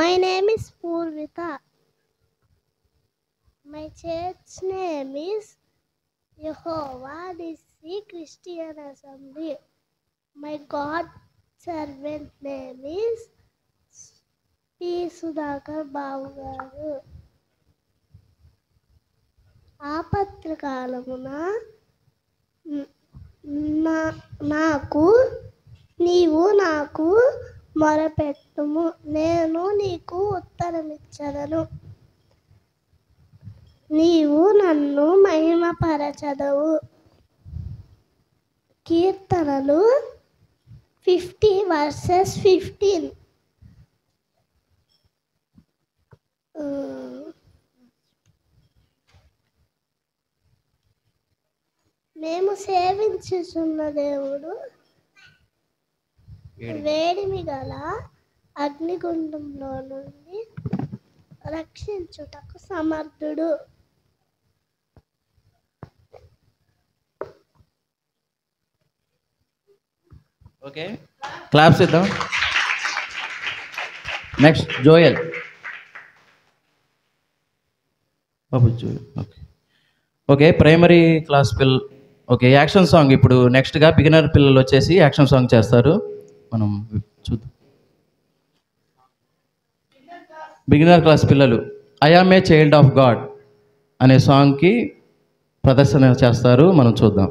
My name is Purvita. My church name is Jehovah Nissi Christian Assembly. My God servant name is P. Sudhakar Babu garu. ఆపత్రకాలమున నీవు నాకు మొరపెట్టుము, నేను నీకు ఉత్తరమిచ్చదను. నీవు నన్ను మహిమపరచదవు. కీర్తనలు 50:15. మేము సేవించుచున్న దేవుడు వేడిమి గల అగ్నిగుండంలో నుండి రక్షించుటకు సమర్థుడు. ఓకే, క్లాప్స్ ఇద్దాం. Next Joel. Okay, primary class పిల్లలు. Okay, action song. ఇప్పుడు నెక్స్ట్గా బిగినర్ పిల్లలు వచ్చేసి యాక్షన్ సాంగ్ చేస్తారు. మనం చూద్దాం. బిగినర్ క్లాస్ పిల్లలు I am a child of God అనే సాంగ్కి ప్రదర్శన చేస్తారు. మనం చూద్దాం.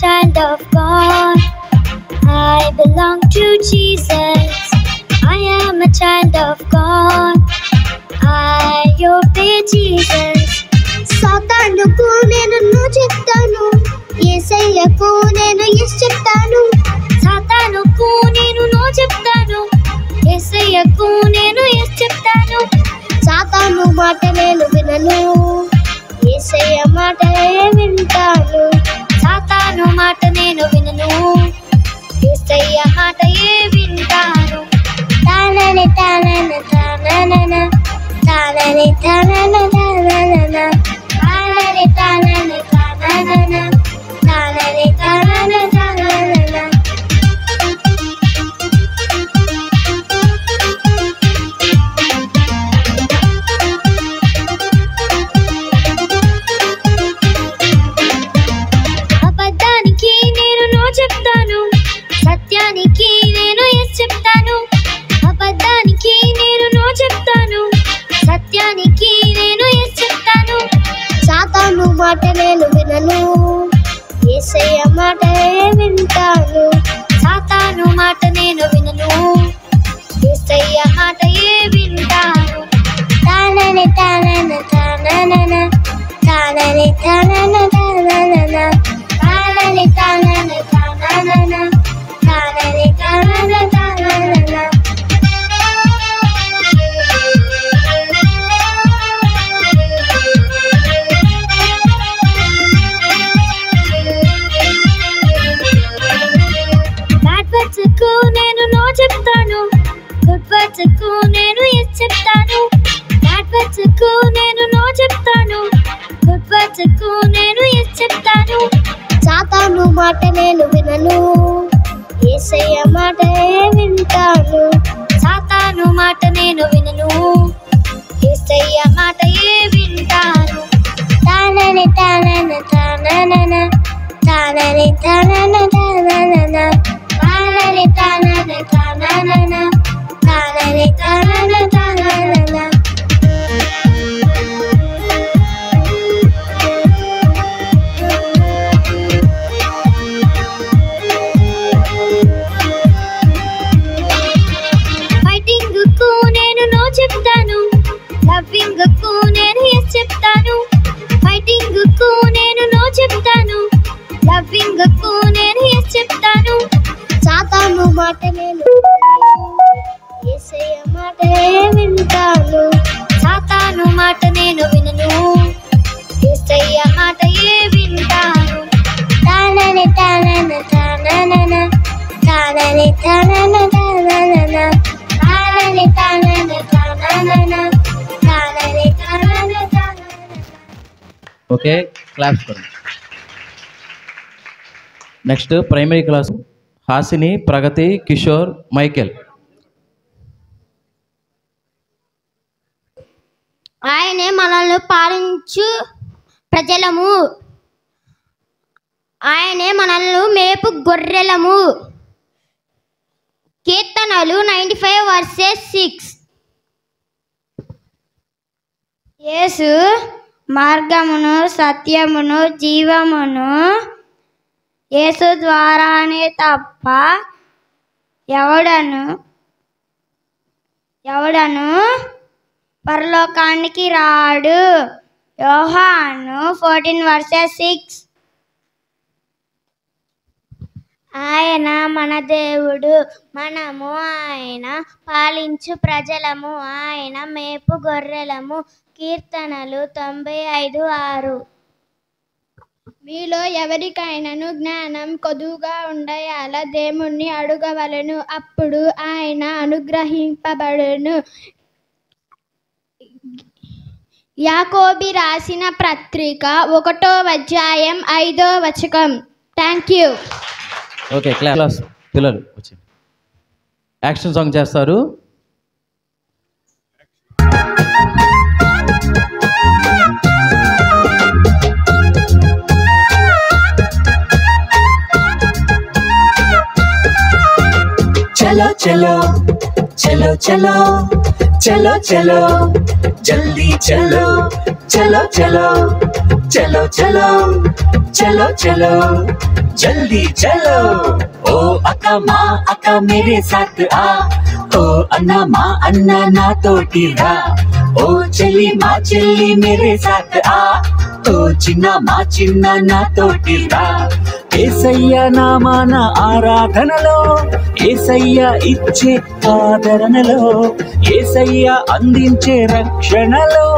Child of God, I belong to Jesus. I am a child of God, I obey Jesus. సాతానుకు నేను నో చెప్తాను, యేసయ్యకు నేను yes చెప్తాను. సాతానుకు నేను నో చెప్తాను, యేసయ్యకు నేను yes చెప్తాను. సాతాను మాట నేను వినను, యేసయ్య మాట వింటాను. సాతాను మాట నేను వినను, యేసయ్య మాట వింటాను. తానని తానన తానన తానని తానన తానన తానని తానన తానన తానని తానన తానన. అబద్ధానికి నేను నో చెప్తాను, సత్యానికి నేను yes చెప్తాను. అబద్ధానికి నేను నో చెప్తాను, సత్యానికి నేను yes చెప్తాను. సాతాను మాట నేను వినను, యేసయ్య మాట వింటాను. సాతాను మాట నేను వినను, యేసయ్య మాట వింటాను. తానని తానన తానన తానని తానన తానన తానని తానన తానన తానని తానన తానన. బ్యాడ్ వర్డ్స్ కు నేను నో చెప్తాను, గుడ్ వర్డ్స్ కు నేను yes చెప్తాను. బ్యాడ్ వర్డ్స్ కు నేను నో చెప్తాను, గుడ్ వర్డ్స్ కు నేను yes చెప్తాను. సాతాను మాట నేను వినను, యేసయ్య మాట వింటాను. సాతాను మాట నేను వినను, యేసయ్య మాట వింటాను. తానని తానన తానన తానని తానన తానన తానని తానన తానన తానని తానన తానన. ఫైటింగ్ కు నేను నో చెప్తాను, లవ్వింగ్ కు నేను yes చెప్తాను. ఫైటింగ్ కు నేను నో చెప్తాను, లవ్వింగ్ కు నేను yes చెప్తాను. సాతాను మాట నేను యేసయ్య మాట వింటాను. సాతాను మాట నేను వినను, యేసయ్య మాట వింటాను. తానన తానన తానని తానన తానన తానని తానన తానన. ఓకే, క్లాప్స్ కొరండి. Next primary class Hasini, Pragathi, Kishore, Michael. ఆయనే మనల్ని పాలించు ప్రజలము, ఆయనే మనల్ని మేపు గొర్రెలము. కీర్తనలు 95:6. యేసు మార్గమును సత్యమును జీవమును, యేసు ద్వారానే తప్ప ఎవడను పరలోకానికి రాడు. యోహాను 14:6. ఆయన మన దేవుడు, మనము ఆయన పాలించు ప్రజలము, ఆయన మేపు గొర్రెలము. కీర్తనలు 95:6. మీలో ఎవరికైనాను జ్ఞానం కొదువుగా ఉండయాల దేవుణ్ణి అడుగవలను, అప్పుడు ఆయన అనుగ్రహింపబడును. యాకోబు రాసిన పత్రిక 1:5. Thank you. ఓకే, క్లాస్ పిల్లలు వచ్చండి, యాక్షన్ సాంగ్ చేస్తారు. चलो चलो चलो चलो चलो चलो जल्दी चलो चलो चलो चलो चलो चलो चलो जल्दी चलो. ओ अक्का माँ अक्का मेरे साथ आ, ओ अन्ना माँ अन्ना ना तोटी रा. ओ चली माँ चली मेरे साथ आ, ओ चिन्ना माँ चिन्ना ना तोटी रा. ఏసయ్య నామాన ఆరాధనలో, ఏసయ్య ఇచ్చే ఆదరణలో, ఏసయ్య అందించే రక్షణలో,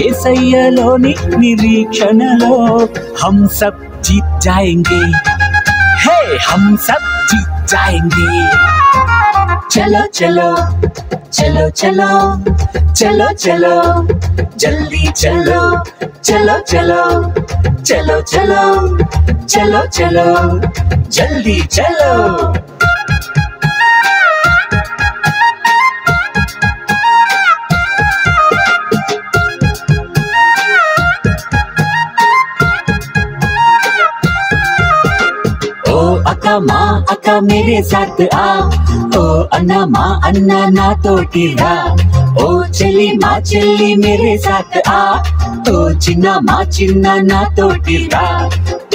ఏసయ్యలోని నిరీక్షణలో हम सब जीत जाएंगे, हे हम सब जीत जाएंगे. चलो चलो चलो चलो चलो चलो जल्दी चलो चलो चलो चलो चलो चलो चलो जल्दी चलो. ओ अक्का माँ अक्का मेरे साथ आ, ओ अन्ना माँ अन्ना ना तोटी रा. ओ चली माँ चली मेरे साथ आ, ओ चिन्ना माँ चिन्ना ना तोटी रा.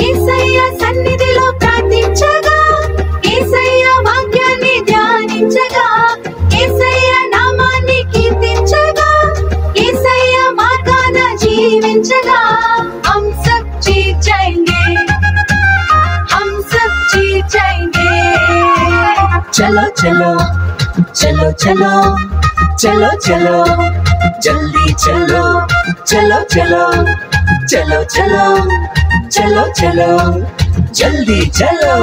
ఏసయ్య సన్నిధిలో ప్రార్థించగా, ఏసయ్య వాక్యాన్ని ధ్యానించగా, ఏసయ్య నామాన్ని కీర్తించగా, ఏసయ్య మార్గాన జీవించగా हम सब जीत जाएंगे, हम सब जीत जाएंगे. चलो चलो चलो चलो चलो चलो जल्दी चलो चलो चलो चलो चलो चलो चलो जल्दी चलो.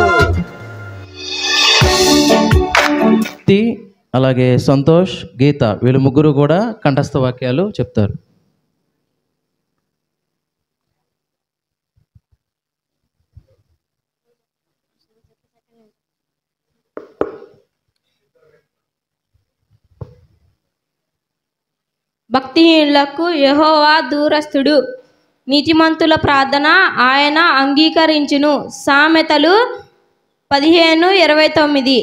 అలాగే సంతోష్, గీత వీళ్ళు ముగ్గురు కూడా కంఠస్థ వాక్యాలు చెప్తారు. భక్తిహీనులకు యెహోవా దూరస్థుడు, నీతిమంతుల ప్రార్థన ఆయన అంగీకరించును. సామెతలు 15:29.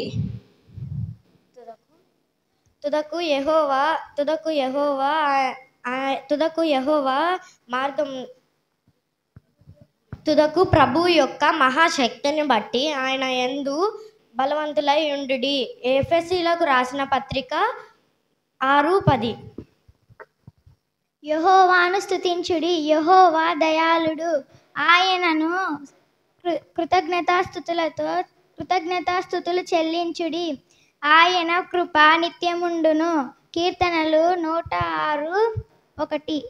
తుదకు ప్రభు యొక్క మహాశక్తిని బట్టి ఆయన యందు బలవంతులై ఉండుడి. ఎఫెసీయులకు రాసిన పత్రిక 6:10. యెహోవాను స్తుతించుడి, యెహోవా దయాళుడు, ఆయనను కృతజ్ఞతాస్తుతులు చెల్లించుడి, ఆయన కృప నిత్యముండును. కీర్తనలు 106:1.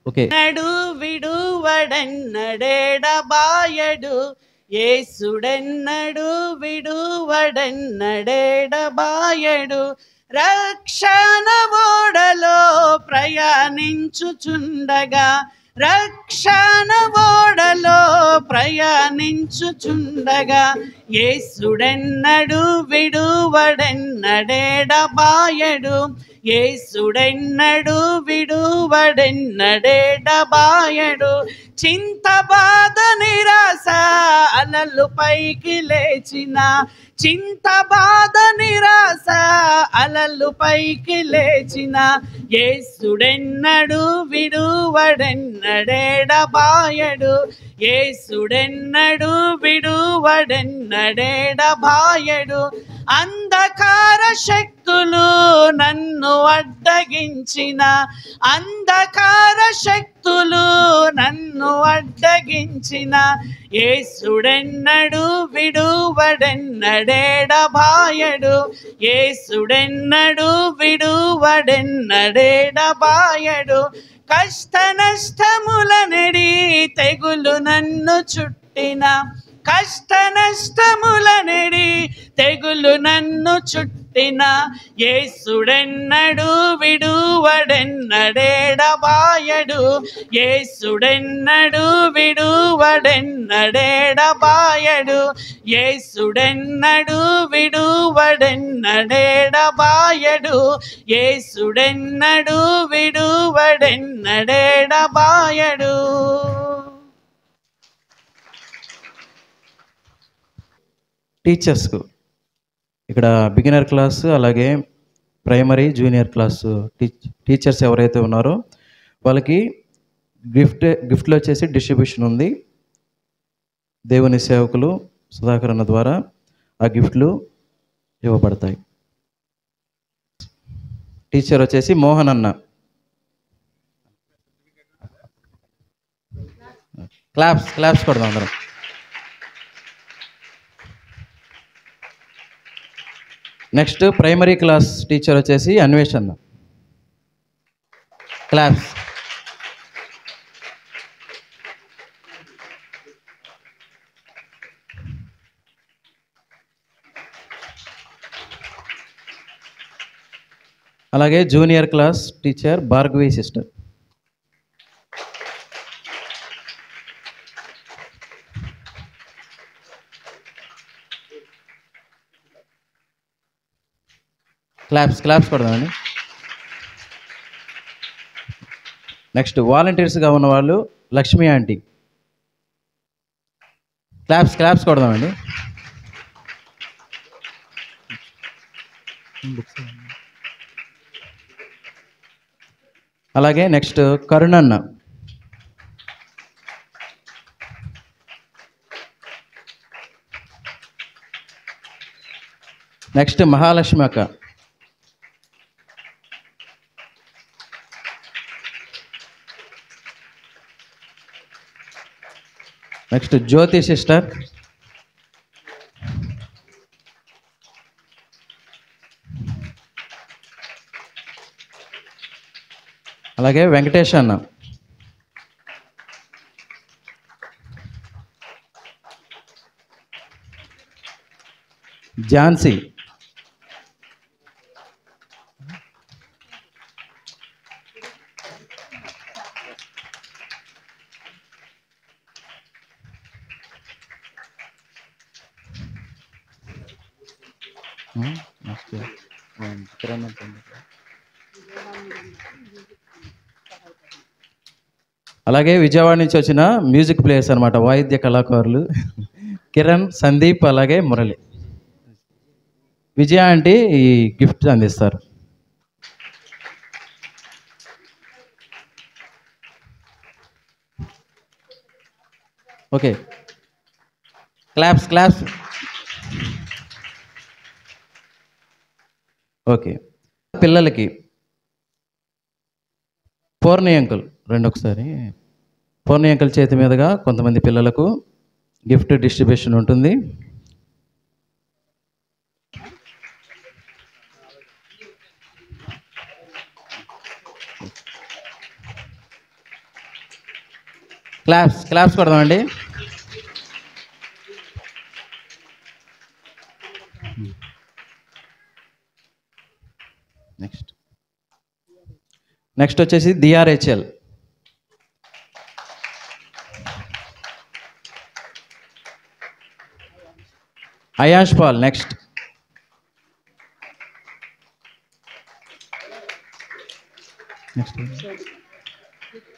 ఓకే. నడు విడువడన్నడేడబాయడు యేసుడెన్నడు విడువడన్నడేడబాయడు రక్షణ ఓడలో ప్రయాణించుచుండగా రక్షణ ఓడలో ప్రయాణించుచుండగా యేసుడెన్నడు విడువడెన్నడేడబాయడు యేసుడెన్నడు విడువడెన్నడేడబాయడు చింత బాధ నిరాశ అలలు పైకి లేచిన చింత బాధ నిరాశ అలలు పైకి లేచిన యేసుడెన్నడు విడువడెన్నడేడబాయడు యేసుడెన్నడు విడువడెన్నడేడబాయడు అంధకార శక్తులు నన్ను అడ్డగించిన అంధకార శక్తులు నన్ను అడ్డగించిన యేసుడెన్నడు విడువడెన్నడేడబాయడు యేసుడెన్నడు విడువడెన్నడేడబాయడు కష్ట నష్టముల నెడి తెగులు నన్ను చుట్టిన కష్ట నష్టముల నెడి తెగులు నన్ను చుట్టిన యేసుడెన్నడు విడువడెన్నడేడబాయడు యేసుడెన్నడు విడువడెన్నడేడబాయడు యేసుడెన్నడు విడువడెన్నడేడబాయడు యేసుడెన్నడు విడువడెన్నడేడబాయడు. టీచర్స్కు ఇక్కడ బిగినర్ క్లాసు అలాగే ప్రైమరీ జూనియర్ క్లాసు టీచర్స్ ఎవరైతే ఉన్నారో వాళ్ళకి గిఫ్ట్లో వచ్చేసి డిస్ట్రిబ్యూషన్ ఉంది. దేవుని సేవకులు సుధాకర్ అన్న ద్వారా ఆ గిఫ్ట్లు ఇవ్వబడతాయి. టీచర్ వచ్చేసి మోహన్ అన్న. క్లాప్స్ కొడదాం అందరం. నెక్స్ట్ ప్రైమరీ క్లాస్ టీచర్ వచ్చేసి అన్వేషణ. క్లాప్స్. అలాగే junior class teacher Bhargavi sister. Claps కొడదామండి. నెక్స్ట్ వాలంటీర్స్గా ఉన్న వాళ్ళు లక్ష్మి ఆంటీ. క్లాప్స్ కొడదామండి. అలాగే నెక్స్ట్ కరుణన్న. నెక్స్ట్ మహాలక్ష్మి అక్క. నెక్స్ట్ జ్యోతి సిస్టర్. అలాగే వెంకటేష్ అన్న. ఝాన్సీ. అలాగే విజయవాడ నుంచి వచ్చిన మ్యూజిక్ ప్లేయర్స్ అనమాట, వాయిద్య కళాకారులు కిరణ్, సందీప్, అలాగే మురళి. విజయ ఆంటీ ఈ గిఫ్ట్ అందిస్తారు. Okay, claps. ఓకే, పిల్లలకి పూర్ణి అంకుల్ ఒకసారి పూర్ణి అంకుల్ చేతి మీదుగా కొంతమంది పిల్లలకు గిఫ్ట్ డిస్ట్రిబ్యూషన్ ఉంటుంది. క్లాప్స్ కొడదామండి. నెక్స్ట్ వచ్చేసి DRHL. Ayash Paul. Next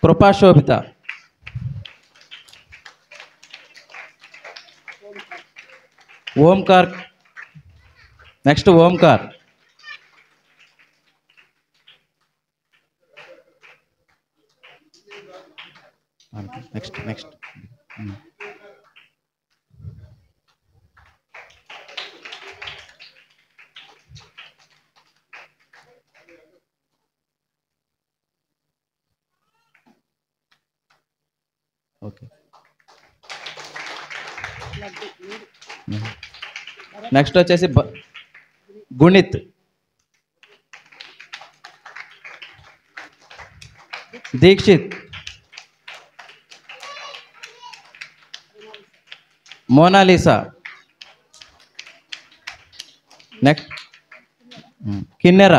Kripa Shobhita. Omkar. Next Omkar. Next okay. Next వచ్చేసి Gunith. Dikshit. Monalisa. Next Kinnera.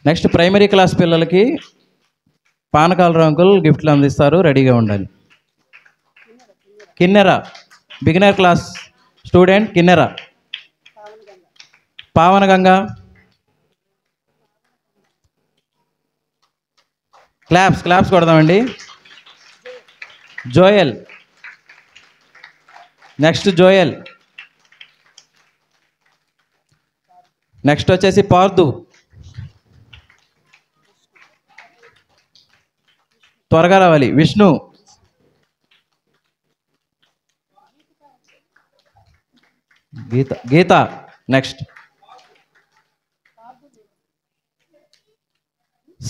Next primary class పిల్లలకి పానకాల అంకుల్ గిఫ్ట్లు అందిస్తారు, రెడీగా ఉండాలి. కిన్నెర beginner class student Kinnera. Pavanaganga. Claps కొడదామండి. జోయల్. Next Joel. నెక్స్ట్ వచ్చేసి పార్దు. త్వరగా రావాలి. విష్ణు. గీత. నెక్స్ట్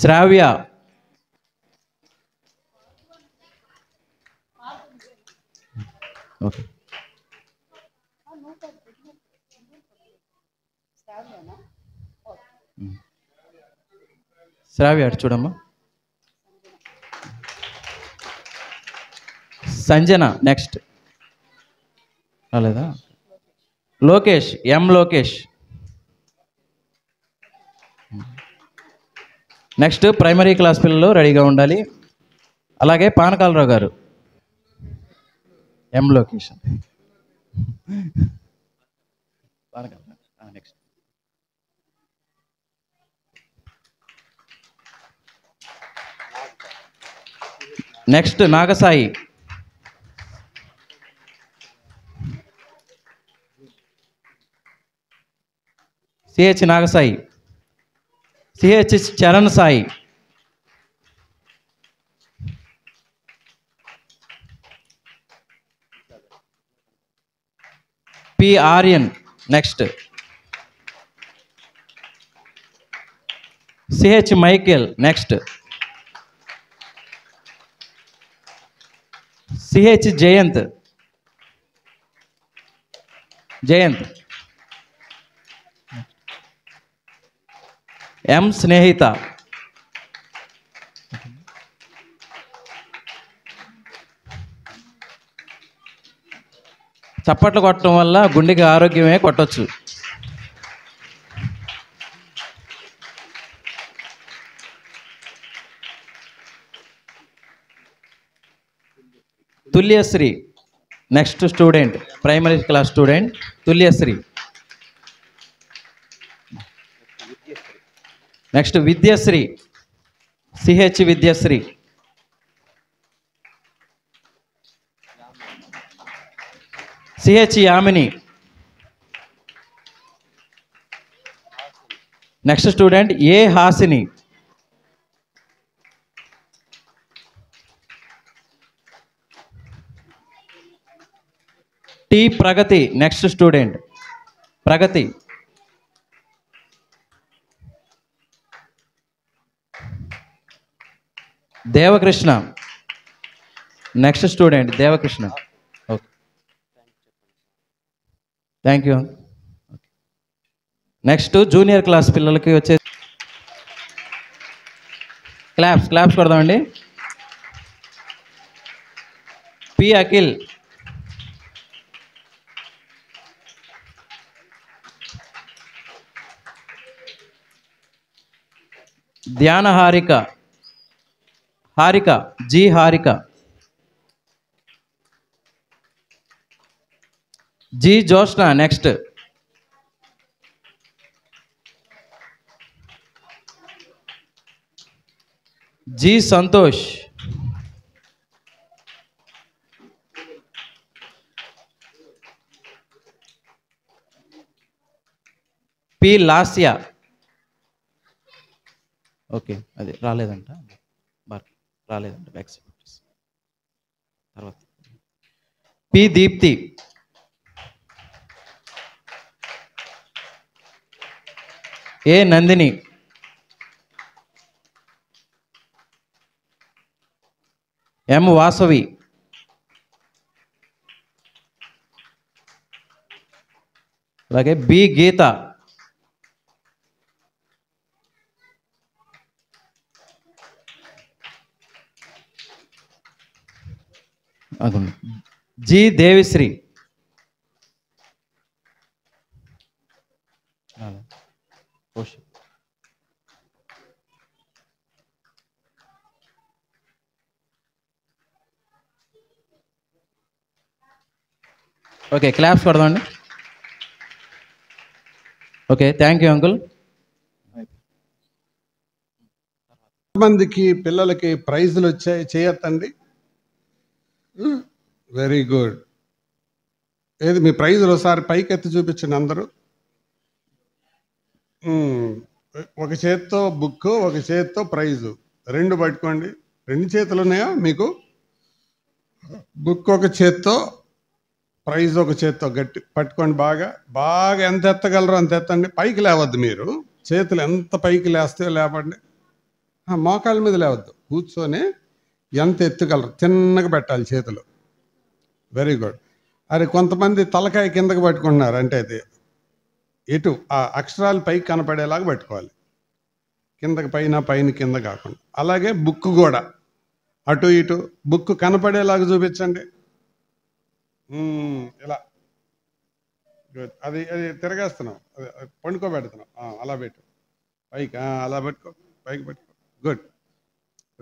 శ్రావ్య. ఓకే. శ్రావ్య అటు చూడమ్మా. సంజన. నెక్స్ట్ రాలేదా? Lokesh. Lokesh. Next primary class పిల్లలు రెడీగా ఉండాలి. అలాగే Panakalarao garu. Lokesh. Next next Nagasai. CH Nagasai. CH Charan Sai. P Aryan. Next CH Michael. Next CH Jayanth. Snehitha. చప్పట్లు కొట్టడం వల్ల గుండెకి ఆరోగ్యమే కొట్టొచ్చు. Tulyasri. Next student primary class student Tulyasri. Next Vidyasri. CH Vidyasri. CH Yamini. Next student Hasini. Pragathi. Next student Pragathi. Devakrishna. Next student Devakrishna. Okay, thank you. Next junior class పిల్లలకి వచ్చే క్లాప్స్ కొడదామండి. P Akhil. Dhyana Harika. G Harika. G Joshna. Next G Santosh. P Lasya. Okay, అది రాలేదంట, రాలేదంట, బ్యాక్ తర్వాత. P Deepthi. A Nandini. M Vasavi. అలాగే B Geetha. G Devisri. Okay, claps కొడదామండి. Okay, thank you uncle. మందికి పిల్లలకి ప్రైజులు వచ్చాయి, చేయొద్దండి. Very good. ఏది మీ ప్రైజులు ఒకసారి పైకి ఎత్తి చూపించండి అందరూ. ఒక చేత్తో బుక్, ఒక చేత్తో ప్రైజు, రెండు పట్టుకోండి. రెండు చేతులు ఉన్నాయా మీకు? బుక్ ఒక చేత్తో, ప్రైజ్ ఒక చేత్తో గట్టి పట్టుకోండి. బాగా బాగా ఎంత ఎత్తగలరో అంత ఎత్తండి. పైకి లేవద్దు మీరు. చేతులు ఎంత పైకి లేస్తే లేపండి. మోకాళ్ళ మీద లేవద్దు, కూర్చొని ఎంత ఎత్తుగలరు తిన్నగా పెట్టాలి చేతులు. Very good. అరే కొంతమంది తలకాయ కిందకి పట్టుకుంటున్నారు, అంటే అది ఎటు ఆ అక్షరాలు పైకి కనపడేలాగా పట్టుకోవాలి. కిందకి పైన, పైన కింద కాకుండా. అలాగే బుక్ కూడా అటు ఇటు బుక్ కనపడేలాగా చూపించండి. ఇలా గుడ్. అది అది తిరగేస్తున్నాం, పండుకోబెడుతున్నాం. అలా పెట్టు పైకి, అలా పెట్టుకో, పైకి పెట్టుకో. Good,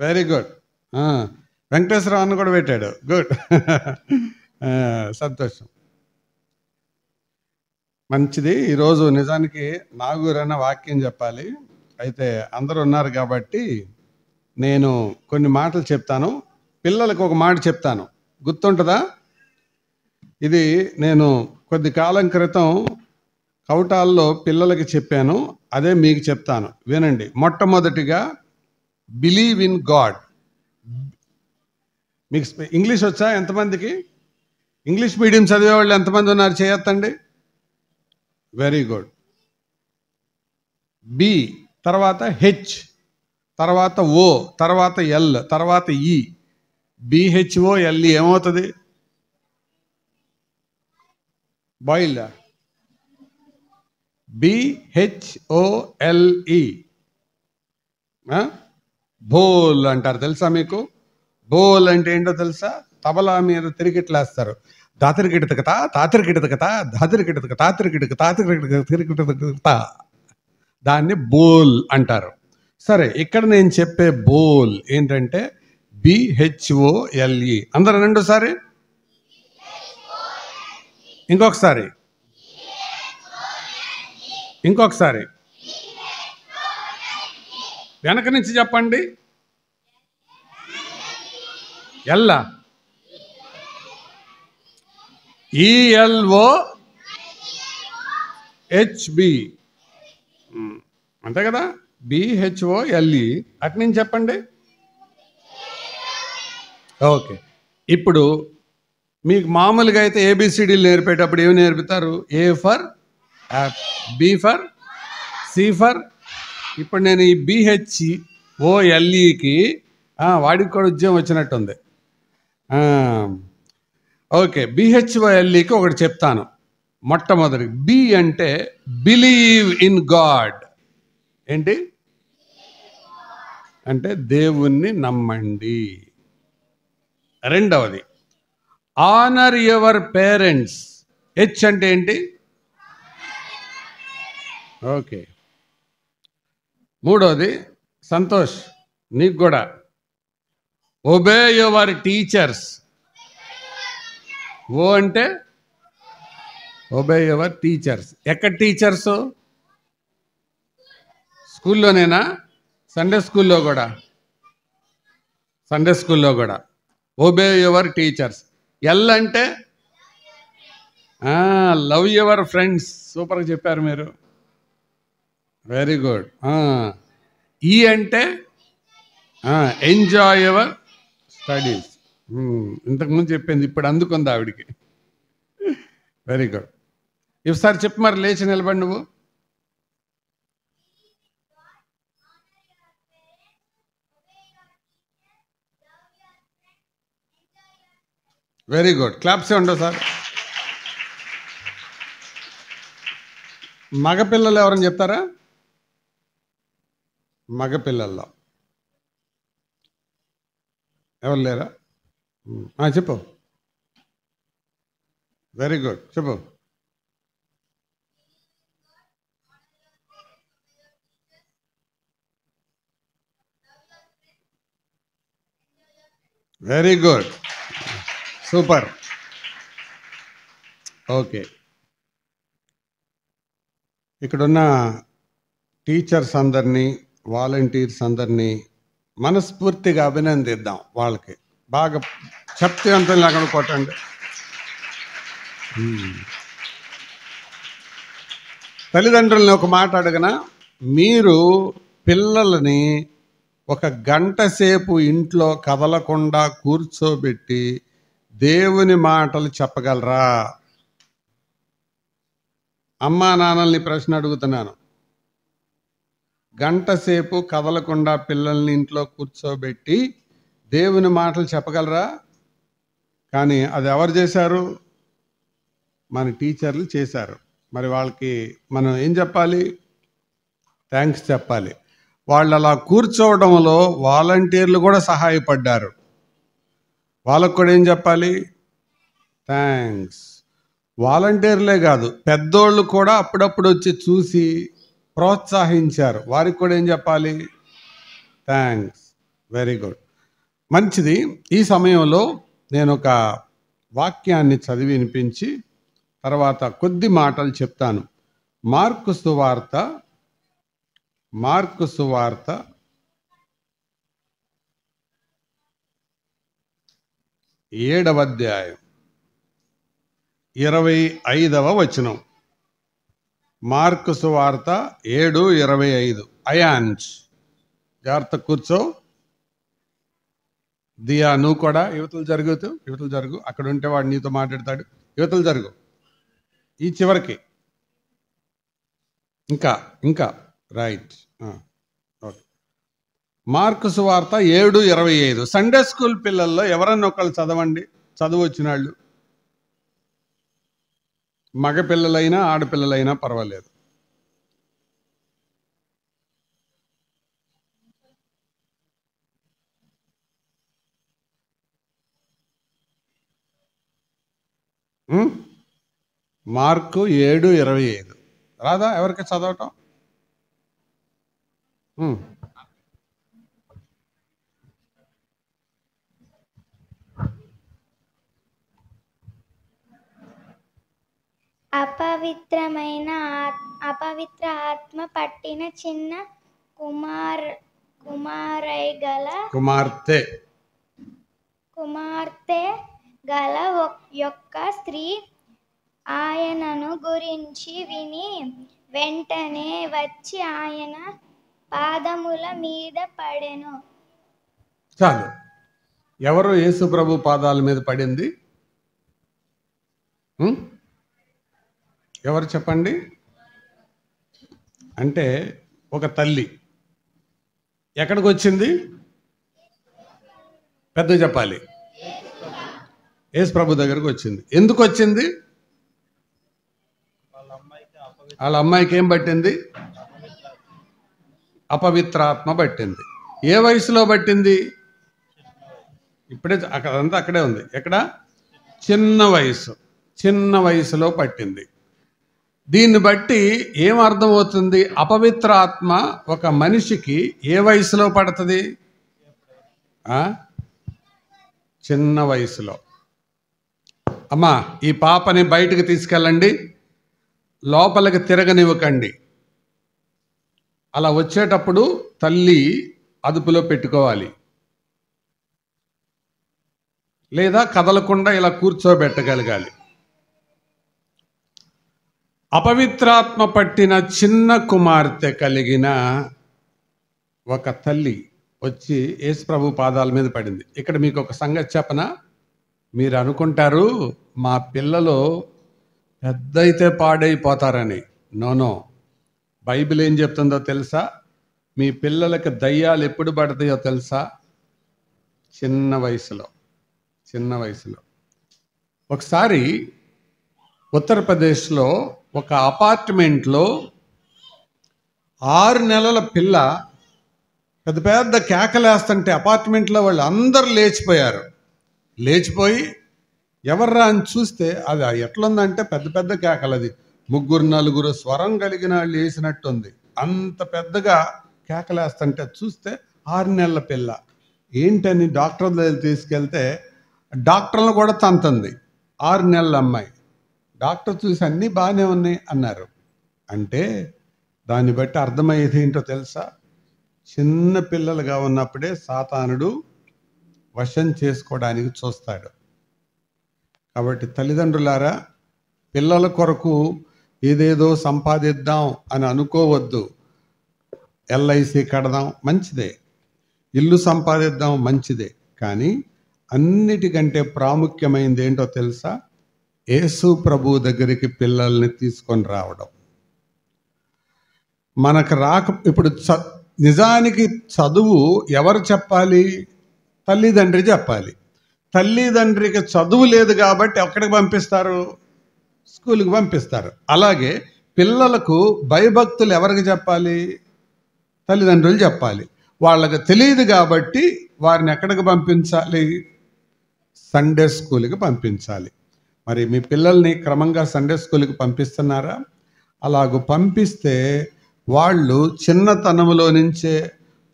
very good. వెంకటేశ్వరరావు అన్న కూడా పెట్టాడు. గుడ్, సంతోషం, మంచిది. ఈరోజు నిజానికి నాగూరన్న వాక్యం చెప్పాలి, అయితే అందరూ ఉన్నారు కాబట్టి నేను కొన్ని మాటలు చెప్తాను. పిల్లలకు ఒక మాట చెప్తాను, గుర్తుంటుందా? ఇది నేను కొద్ది కాలం క్రితం కౌటాల్లో పిల్లలకి చెప్పాను, అదే మీకు చెప్తాను, వినండి. మొట్టమొదటిగా బిలీవ్ ఇన్ గాడ్. మీకు ఇంగ్లీష్ వచ్చా? ఎంతమందికి ఇంగ్లీష్ మీడియం చదివేవాళ్ళు ఎంతమంది ఉన్నారు? చేయొద్దండి. Very good. బి తర్వాత హెచ్, తర్వాత ఓ, తర్వాత ఎల్, తర్వాత ఈ. బిహెచ్ఓఎల్ఈ ఏమవుతుంది? బాయిల్. బిహెచ్ఓఎల్ఈ బోల్ అంటారు, తెలుసా మీకు? బోల్ అంటే ఏంటో తెలుసా? తబలా మీరు తిరిగిట్లేస్తారు. దాతిరికిటకత తాతిరికిటకత దాతిరికిటక తాతిరికిటక తాతిరికిటక, దాన్ని బోల్ అంటారు. సరే, ఇక్కడ నేను చెప్పే బోల్ ఏంటంటే బిహెచ్ఓఎల్ఈ. అందరూ రెండోసారి, ఇంకొకసారి, ఇంకొకసారి వెనక నుంచి చెప్పండి. ఎల్లా ఈఎల్ఓ హెచ్బి, అంతే కదా? బిహెచ్ఓఎల్ఈ. అటు నుంచి చెప్పండి. ఓకే, ఇప్పుడు మీకు మామూలుగా అయితే ఏబిసిడీలు నేర్పేటప్పుడు ఏమి నేర్పుతారు? A for app, B for, C for. ఇప్పుడు నేను ఈ బిహెచ్ఓఎల్ఈకి వాడికి కూడా ఉద్యోగం వచ్చినట్టుంది. ఓకే, బిహెచ్ఓఎల్ఈకి ఒకటి చెప్తాను. మొట్టమొదటి బి అంటే బిలీవ్ ఇన్ గాడ్. ఏంటి అంటే దేవుణ్ణి నమ్మండి. రెండవది ఆనర్ యువర్ పేరెంట్స్. హెచ్ అంటే ఏంటి? ఓకే. మూడోది సంతోష్, నీకు కూడా ఒబే యువర్ టీచర్స్. ఓ అంటే ఒబే యువర్ టీచర్స్. ఎక్కడ టీచర్స్? స్కూల్లోనేనా? సండే స్కూల్లో కూడా? సండే స్కూల్లో కూడా ఒబే యువర్ టీచర్స్. ఎల్ అంటే లవ్ యువర్ ఫ్రెండ్స్. సూపర్గా చెప్పారు మీరు, వెరీ గుడ్. ఈ అంటే ఎంజాయ్ యువర్ స్టడీస్. ఇంతకుముందు చెప్పింది, ఇప్పుడు అందుకుంది ఆవిడికి. Very good. ఒకసారి చెప్పు మరి, లేచి నిలబడి నువ్వు. Very good. క్లాప్సే ఉండవు సార్. మగపిల్లలు ఎవరని చెప్తారా? మగపిల్లల్లో ఎవరు లేరా? చెప్పు. వెరీ గుడ్, చెప్పు. Very good, super. ఓకే, ఇక్కడున్న టీచర్స్ అందరినీ, వాలంటీర్స్ అందరినీ మనస్ఫూర్తిగా అభినందిద్దాం. వాళ్ళకి బాగా శక్తివంతం లేకుండా కొట్టండి. తల్లిదండ్రులని ఒక మాట అడగనా? మీరు పిల్లలని ఒక గంట సేపు ఇంట్లో కదలకుండా కూర్చోబెట్టి దేవుని మాటలు చెప్పగలరా? అమ్మా నాన్నల్ని ప్రశ్న అడుగుతున్నాను. గంట సేపు కదలకుండా పిల్లల్ని ఇంట్లో కూర్చోబెట్టి దేవుని మాటలు చెప్పగలరా? కానీ అది ఎవరు చేశారు? మన టీచర్లు చేశారు. మరి వాళ్ళకి మనం ఏం చెప్పాలి? థ్యాంక్స్ చెప్పాలి. వాళ్ళు అలా కూర్చోవడంలో వాలంటీర్లు కూడా సహాయపడ్డారు. వాళ్ళకు కూడా ఏం చెప్పాలి? థ్యాంక్స్. వాలంటీర్లే కాదు, పెద్దోళ్ళు కూడా అప్పుడప్పుడు వచ్చి చూసి ప్రోత్సహించారు. వారికి కూడా ఏం చెప్పాలి? థ్యాంక్స్. వెరీ గుడ్, మంచిది. ఈ సమయంలో నేను ఒక వాక్యాన్ని చదివి వినిపించి తర్వాత కొద్ది మాటలు చెప్తాను. మార్కు సువార్త 7వ అధ్యాయం 25వ వచనం. మార్కు సువార్త 7:25. అయాన్స్, జాగ్రత్త కూర్చో. దియా, నువ్వు కూడా యువతలు జరుగు. అక్కడ ఉంటే వాడు నీతో మాట్లాడతాడు. యువతలు జరుగు, ఈ చివరికి. ఇంకా రైట్. ఓకే. మార్కు సువార్త 7:25. సండే స్కూల్ పిల్లల్లో ఎవరన్నా ఒకళ్ళు చదవండి, చదువు వచ్చిన వాళ్ళు. మగపిల్లలైనా ఆడపిల్లలైనా పర్వాలేదు. మార్కు 7:25 రాదా ఎవరికి చదవటం? అపవిత్ర ఆత్మ పట్టిన చిన్న కుమార్తె గల యొక్క స్త్రీ ఆయనను గురించి విని వెంటనే వచ్చి ఆయన పాదముల మీద పడెను. చాలు. ఎవరు యేసు ప్రభు పాదాల మీద పడింది? ఎవరు చెప్పండి? అంటే ఒక తల్లి ఎక్కడికి వచ్చింది? పెద్ద చెప్పాలి. యేసు ప్రభు దగ్గరకు వచ్చింది. ఎందుకు వచ్చింది? వాళ్ళ అమ్మాయికి ఏం పట్టింది? అపవిత్రాత్మ పట్టింది. ఏ వయసులో పట్టింది? ఇప్పుడే అక్కడంతా అక్కడే ఉంది. ఎక్కడ? చిన్న వయసులో పట్టింది. దీన్ని బట్టి ఏం అర్థమవుతుంది? అపవిత్ర ఆత్మ ఒక మనిషికి ఏ వయసులో పడుతుంది? చిన్న వయసులో. అమ్మా, ఈ పాపని బయటకు తీసుకెళ్ళండి, లోపలికి తిరగనివ్వకండి. అలా వచ్చేటప్పుడు తల్లి అదుపులో పెట్టుకోవాలి, లేదా కదలకుండా ఇలా కూర్చోబెట్టగలగాలి. అపవిత్రాత్మ పట్టిన చిన్న కుమార్తె కలిగిన ఒక తల్లి వచ్చి యేసు ప్రభు పాదాల మీద పడింది. ఇక్కడ మీకు ఒక సంగతి చెప్పనా? మీరు అనుకుంటారు మా పిల్లలు పెద్దయితే పాడైపోతారని. నో, బైబిల్ ఏం చెప్తుందో తెలుసా? మీ పిల్లలకి దయ్యాలు ఎప్పుడు పడతాయో తెలుసా? చిన్న వయసులో. ఒకసారి ఉత్తరప్రదేశ్లో ఒక అపార్ట్మెంట్లో 6 నెలల పిల్ల పెద్ద పెద్ద కేకలేస్తుంటే అపార్ట్మెంట్లో వాళ్ళు అందరూ లేచిపోయి ఎవర్రా అని చూస్తే అది ఎట్లుందంటే పెద్ద పెద్ద కేకలు. అది 3-4 స్వరం కలిగిన వాళ్ళు వేసినట్టుంది. అంత పెద్దగా కేకలేస్తుంటే చూస్తే 6 నెలల పిల్ల. ఏంటని డాక్టర్ దగ్గర తీసుకెళ్తే డాక్టర్లను కూడా తంతుంది. 6 నెలల అమ్మాయి. డాక్టర్ చూసి అన్నీ బాగానే ఉన్నాయి అన్నారు. అంటే దాన్ని బట్టి అర్థమయ్యేది ఏంటో తెలుసా? చిన్న పిల్లలుగా ఉన్నప్పుడే సాతానుడు వశం చేసుకోవడానికి చూస్తాడు. కాబట్టి తల్లిదండ్రులారా, పిల్లల కొరకు ఏదేదో సంపాదిద్దాం అని అనుకోవద్దు. ఎల్ఐసి కడదాం మంచిదే, ఇల్లు సంపాదిద్దాం మంచిదే, కానీ అన్నిటికంటే ప్రాముఖ్యమైనది ఏంటో తెలుసా? యేసు ప్రభు దగ్గరికి పిల్లల్ని తీసుకొని రావడం. మనకు ఇప్పుడు నిజానికి చదువు ఎవరు చెప్పాలి? తల్లిదండ్రి చెప్పాలి. తల్లిదండ్రికి చదువు లేదు కాబట్టి ఎక్కడికి పంపిస్తారు? స్కూల్కి పంపిస్తారు. అలాగే పిల్లలకు భయభక్తులు ఎవరికి చెప్పాలి? తల్లిదండ్రులు చెప్పాలి. వాళ్ళకి తెలియదు కాబట్టి వారిని ఎక్కడికి పంపించాలి? సండే స్కూల్కి పంపించాలి. మరి మీ పిల్లల్ని క్రమంగా సండే స్కూల్కి పంపిస్తున్నారా? అలాగూ పంపిస్తే వాళ్ళు చిన్నతనంలో నుంచే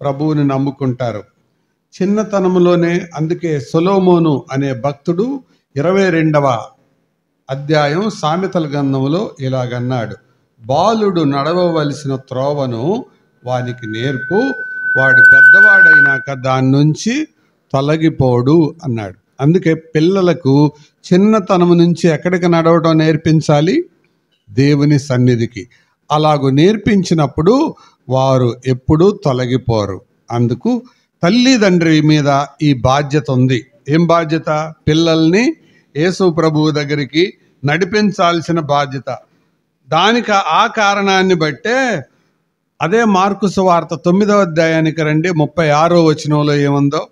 ప్రభువుని నమ్ముకుంటారు. చిన్నతనంలోనే. అందుకే సొలొమోను అనే భక్తుడు 22వ అధ్యాయం సామెతల గ్రంథంలో ఇలాగన్నాడు: బాలుడు నడవవలసిన త్రోవను వానికి నేర్పు, వాడు పెద్దవాడైనాక దాని నుంచి తొలగిపోడు అన్నాడు. అందుకే పిల్లలకు చిన్నతనం నుంచి ఎక్కడికి నడవడం నేర్పించాలి? దేవుని సన్నిధికి. అలాగూ నేర్పించినప్పుడు వారు ఎప్పుడూ తొలగిపోరు. అందుకు తల్లిదండ్రి మీద ఈ బాధ్యత ఉంది. ఏం బాధ్యత? పిల్లల్ని యేసు ప్రభువు దగ్గరికి నడిపించాల్సిన బాధ్యత. దానికి ఆ కారణాన్ని బట్టే అదే మార్కు సువార్త 9వ అధ్యాయానికి రండి, 36వ వచనంలో ఏముందో.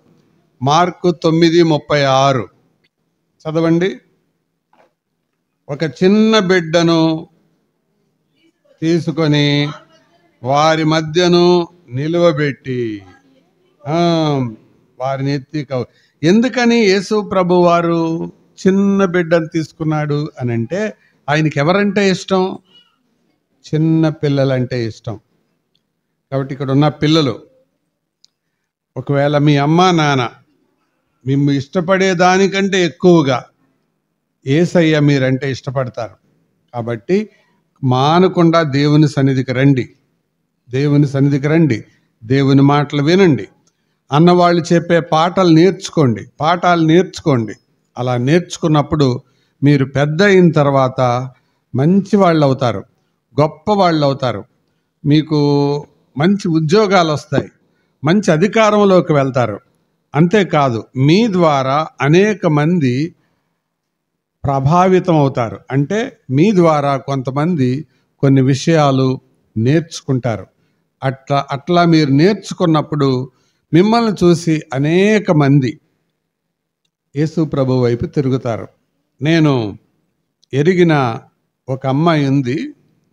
మార్కు 9:36 చదవండి. ఒక చిన్న బిడ్డను తీసుకొని వారి మధ్యను నిలువబెట్టి వారిని ఎత్తి ఎందుకని యేసు ప్రభు వారు చిన్న బిడ్డను తీసుకున్నాడు అని అంటే, ఆయనకి ఎవరంటే ఇష్టం? చిన్న పిల్లలంటే ఇష్టం. కాబట్టి ఇక్కడ ఉన్న పిల్లలు, ఒకవేళ మీ అమ్మా నాన్న మిమ్ము ఇష్టపడే దానికంటే ఎక్కువగా యేసయ్య మీరంటే ఇష్టపడతారు. కాబట్టి మానకుండా దేవుని సన్నిధికి రండి, దేవుని మాటలు వినండి. అన్నవాళ్ళు చెప్పే పాఠాలు నేర్చుకోండి. అలా నేర్చుకున్నప్పుడు మీరు పెద్ద అయిన తర్వాత మంచి వాళ్ళు అవుతారు, గొప్ప వాళ్ళు అవుతారు. మీకు మంచి ఉద్యోగాలు వస్తాయి, మంచి అధికారంలోకి వెళ్తారు. అంతేకాదు, మీ ద్వారా అనేక మంది ప్రభావితం అవుతారు. అంటే మీ ద్వారా కొంతమంది కొన్ని విషయాలు నేర్చుకుంటారు. అట్లా మీరు నేర్చుకున్నప్పుడు మిమ్మల్ని చూసి అనేక మంది యేసు ప్రభు వైపు తిరుగుతారు. నేను ఎరిగిన ఒక అమ్మాయి ఉంది.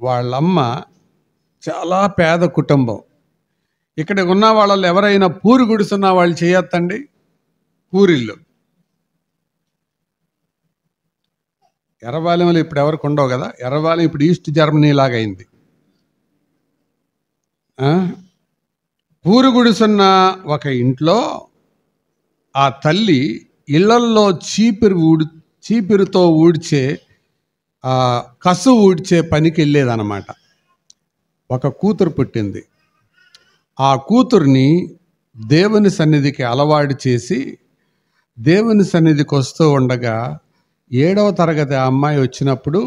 వాళ్ళమ్మ చాలా పేద కుటుంబం. ఇక్కడ ఉన్న వాళ్ళలో ఎవరైనా పూరి గుడిసున్న వాళ్ళు చేయొద్దండి. పూరిళ్ళు ఎర్రబాలెంలో ఇప్పుడు ఎవరికి ఉండవు కదా. ఎర్రబాలెం ఇప్పుడు ఈస్ట్ జర్మనీ లాగా అయింది. పూరుగుడుసున్న ఒక ఇంట్లో ఆ తల్లి ఇళ్లల్లో చీపిరితో ఊడ్చే కసు ఊడ్చే పనికి వెళ్ళేదన్నమాట. ఒక కూతురు పుట్టింది. ఆ కూతుర్ని దేవుని సన్నిధికి అలవాటు చేసి దేవుని సన్నిధికి వస్తూ ఉండగా 7వ తరగతి ఆ అమ్మాయి వచ్చినప్పుడు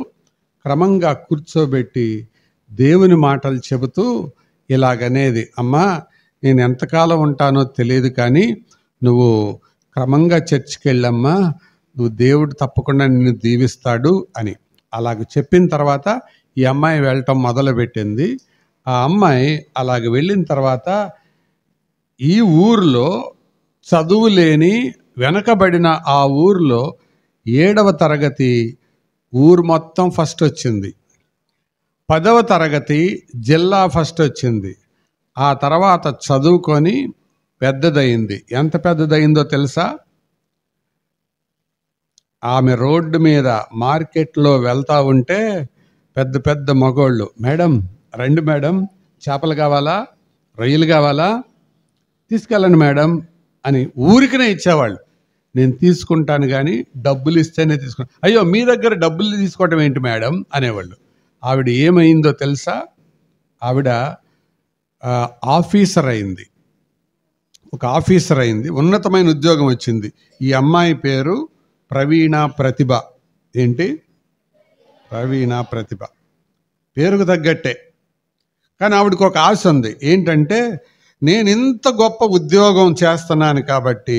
క్రమంగా కూర్చోబెట్టి దేవుని మాటలు చెబుతూ ఇలాగనేది, అమ్మా నేను ఎంతకాలం ఉంటానో తెలియదు కానీ నువ్వు క్రమంగా చర్చికి వెళ్ళమ్మా, నువ్వు దేవుడు తప్పకుండా నిన్ను దీవిస్తాడు అని. అలాగ చెప్పిన తర్వాత ఈ అమ్మాయి వెళ్ళటం మొదలుపెట్టింది. ఆ అమ్మాయి అలాగ వెళ్ళిన తర్వాత ఈ ఊరిలో చదువు లేని వెనకబడిన ఆ ఊరిలో 7వ తరగతి ఊరు మొత్తం ఫస్ట్ వచ్చింది. 10వ తరగతి జిల్లా ఫస్ట్ వచ్చింది. ఆ తర్వాత చదువుకొని పెద్దదయింది. ఎంత పెద్దదయిందో తెలుసా? ఆమె రోడ్డు మీద మార్కెట్లో వెళ్తూ ఉంటే పెద్ద పెద్ద మగోళ్ళు, మేడం రండి మేడం, చేపలు కావాలా, రొయ్యలు కావాలా, తీసుకెళ్ళండి మేడం అని ఊరికనే ఇచ్చేవాళ్ళు. నేను తీసుకుంటాను కానీ డబ్బులు ఇస్తేనే తీసుకుంటాను. అయ్యో మీ దగ్గర డబ్బులు తీసుకోవటం ఏంటి మేడం అనేవాళ్ళు. ఆవిడ ఏమైందో తెలుసా? ఆవిడ ఆఫీసర్ అయింది. ఒక ఆఫీసర్ అయింది, ఉన్నతమైన ఉద్యోగం వచ్చింది. ఈ అమ్మాయి పేరు ప్రవీణ ప్రతిభ. ఏంటి? ప్రవీణ ప్రతిభ. పేరుకు తగ్గట్టే. కానీ ఆవిడకి ఒక ఆశ ఉంది. ఏంటంటే, నేను ఇంత గొప్ప ఉద్యోగం చేస్తున్నాను కాబట్టి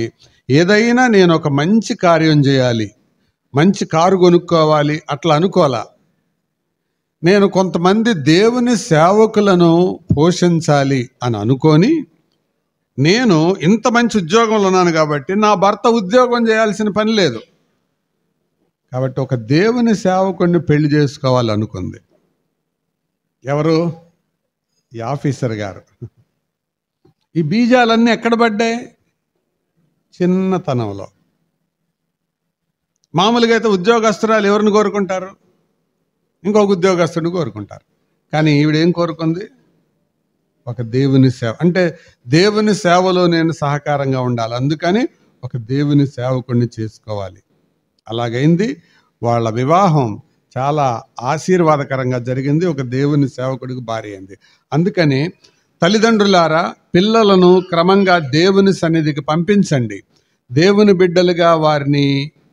ఏదైనా నేను ఒక మంచి కార్యం చేయాలి, మంచి కారు కొనుక్కోవాలి అట్లా అనుకోవాలా. నేను కొంతమంది దేవుని సేవకులను పోషించాలి అని అనుకొని, నేను ఇంత మంచి ఉద్యోగంలో ఉన్నాను కాబట్టి నా భర్త ఉద్యోగం చేయాల్సిన పని లేదు కాబట్టి ఒక దేవుని సేవకుడిని పెళ్లి చేసుకోవాలనుకుంది. ఎవరు? ఈ ఆఫీసర్ గారు. ఈ బీజాలన్నీ ఎక్కడ పడ్డాయి? చిన్నతనంలో. మామూలుగా అయితే ఉద్యోగస్తురాలు ఎవరిని కోరుకుంటారు? ఇంకొక ఉద్యోగస్తుడిని కోరుకుంటారు. కానీ ఈవిడేం కోరుకుంది? ఒక దేవుని సేవ. అంటే దేవుని సేవలో నేను సహకారంగా ఉండాలి, అందుకని ఒక దేవుని సేవకుడిని చేసుకోవాలి. అలాగైంది. వాళ్ళ వివాహం చాలా ఆశీర్వాదకరంగా జరిగింది. ఒక దేవుని సేవకుడికి భార్య అయింది. అందుకని తల్లిదండ్రులారా, పిల్లలను క్రమంగా దేవుని సన్నిధికి పంపించండి. దేవుని బిడ్డలుగా వారిని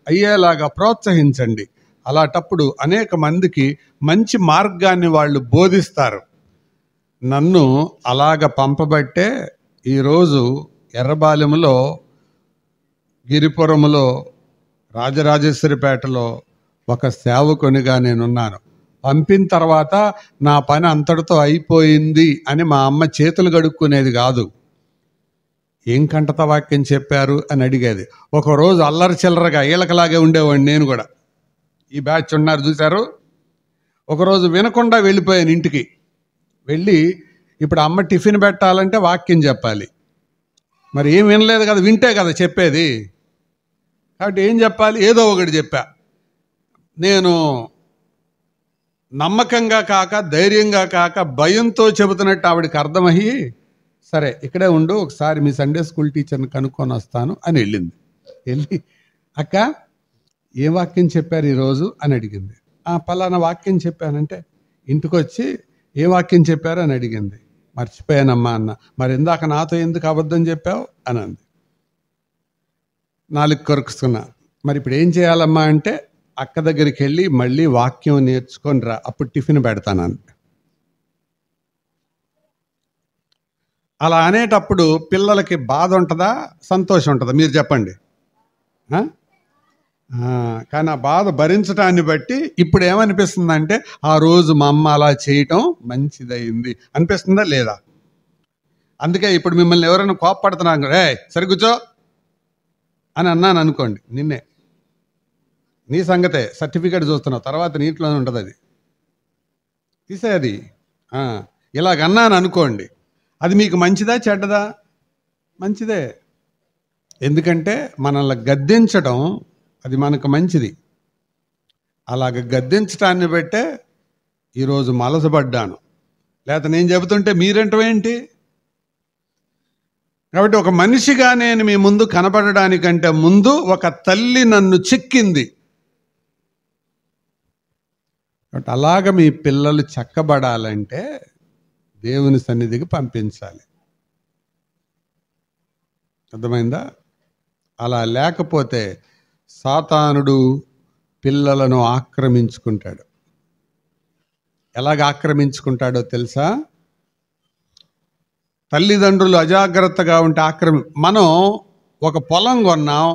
అయ్యేలాగా ప్రోత్సహించండి. అలాంటప్పుడు అనేక మందికి మంచి మార్గాన్ని వాళ్ళు బోధిస్తారు. నన్ను అలాగ పంపబట్టే ఈరోజు ఎర్రబాలెములో, గిరిపురములో, రాజరాజేశ్వరిపేటలో ఒక సేవకునిగా నేనున్నాను. పంపిన తర్వాత నా పని అంతటితో అయిపోయింది అని మా అమ్మ చేతులు గడుక్కునేది కాదు. ఏం కంటత వాక్యం చెప్పారు అని అడిగేది. ఒకరోజు అల్లరి చిల్లరగా ఈలకలాగే ఉండేవాడిని నేను కూడా. ఈ బ్యాచ్ ఉన్నారు చూశారు. ఒకరోజు వినకుండా వెళ్ళిపోయాను ఇంటికి. వెళ్ళి ఇప్పుడు అమ్మ టిఫిన్ పెట్టాలంటే వాక్యం చెప్పాలి. మరి ఏం వినలేదు కదా, వింటే కదా చెప్పేది. కాబట్టి ఏం చెప్పాలి? ఏదో ఒకటి చెప్పా. నేను నమ్మకంగా కాక, ధైర్యంగా కాక, భయంతో చెబుతున్నట్టు ఆవిడకి అర్థమయ్యి, సరే ఇక్కడే ఉండు, ఒకసారి మీ సండే స్కూల్ టీచర్ని కనుక్కొని వస్తాను అని వెళ్ళింది. వెళ్ళి, అక్క ఏ వాక్యం చెప్పారు ఈరోజు అని అడిగింది. పలానా వాక్యం చెప్పానంటే, ఇంటికి వచ్చి ఏ వాక్యం చెప్పారు అని అడిగింది. మర్చిపోయానమ్మా అన్న. మరి ఇందాక నాతో ఎందుకు అబద్ధం చెప్పావు అని అంది. నాలుగు కొరుకుతున్నా. మరి ఇప్పుడు ఏం చేయాలమ్మా అంటే, అక్క దగ్గరికి వెళ్ళి మళ్ళీ వాక్యం నేర్చుకొని రా, అప్పుడు టిఫిన్ పెడతాను. అలా అనేటప్పుడు పిల్లలకి బాధ ఉంటుందా, సంతోషం ఉంటుందా? మీరు చెప్పండి. కానీ ఆ బాధ భరించడాన్ని బట్టి ఇప్పుడు ఏమనిపిస్తుందంటే, ఆ రోజు మా అమ్మ అలా చేయటం మంచిదయింది అనిపిస్తుందా లేదా? అందుకే ఇప్పుడు మిమ్మల్ని ఎవరైనా కోప్పడుతున్నాను, రే సరిగూచో అని అన్నాను అనుకోండి, నిన్నే, నీ సంగతే, సర్టిఫికేట్ చూస్తున్నావు, తర్వాత నీటిలోనే ఉంటుంది, అది తీసేది. ఇలాగన్నాను అనుకోండి, అది మీకు మంచిదా చెడ్డదా? మంచిదే. ఎందుకంటే మనల్ని గద్దించడం అది మనకు మంచిది. అలాగ గద్దించటాన్ని బట్టే ఈరోజు మలసపడ్డాను. లేకపోతే నేను చెబుతుంటే మీరేంటవేంటి? కాబట్టి ఒక మనిషిగా నేను మీ ముందు కనబడడానికంటే ముందు ఒక తల్లి నన్ను చెక్కింది. కాబట్టి అలాగ మీ పిల్లలు చెక్కబడాలంటే దేవుని సన్నిధికి పంపించాలి. అర్థమైందా? అలా లేకపోతే సాతానుడు పిల్లలను ఆక్రమించుకుంటాడు. ఎలాగ ఆక్రమించుకుంటాడో తెలుసా? తల్లిదండ్రులు అజాగ్రత్తగా ఉంటే మనం ఒక పొలం కొన్నాం,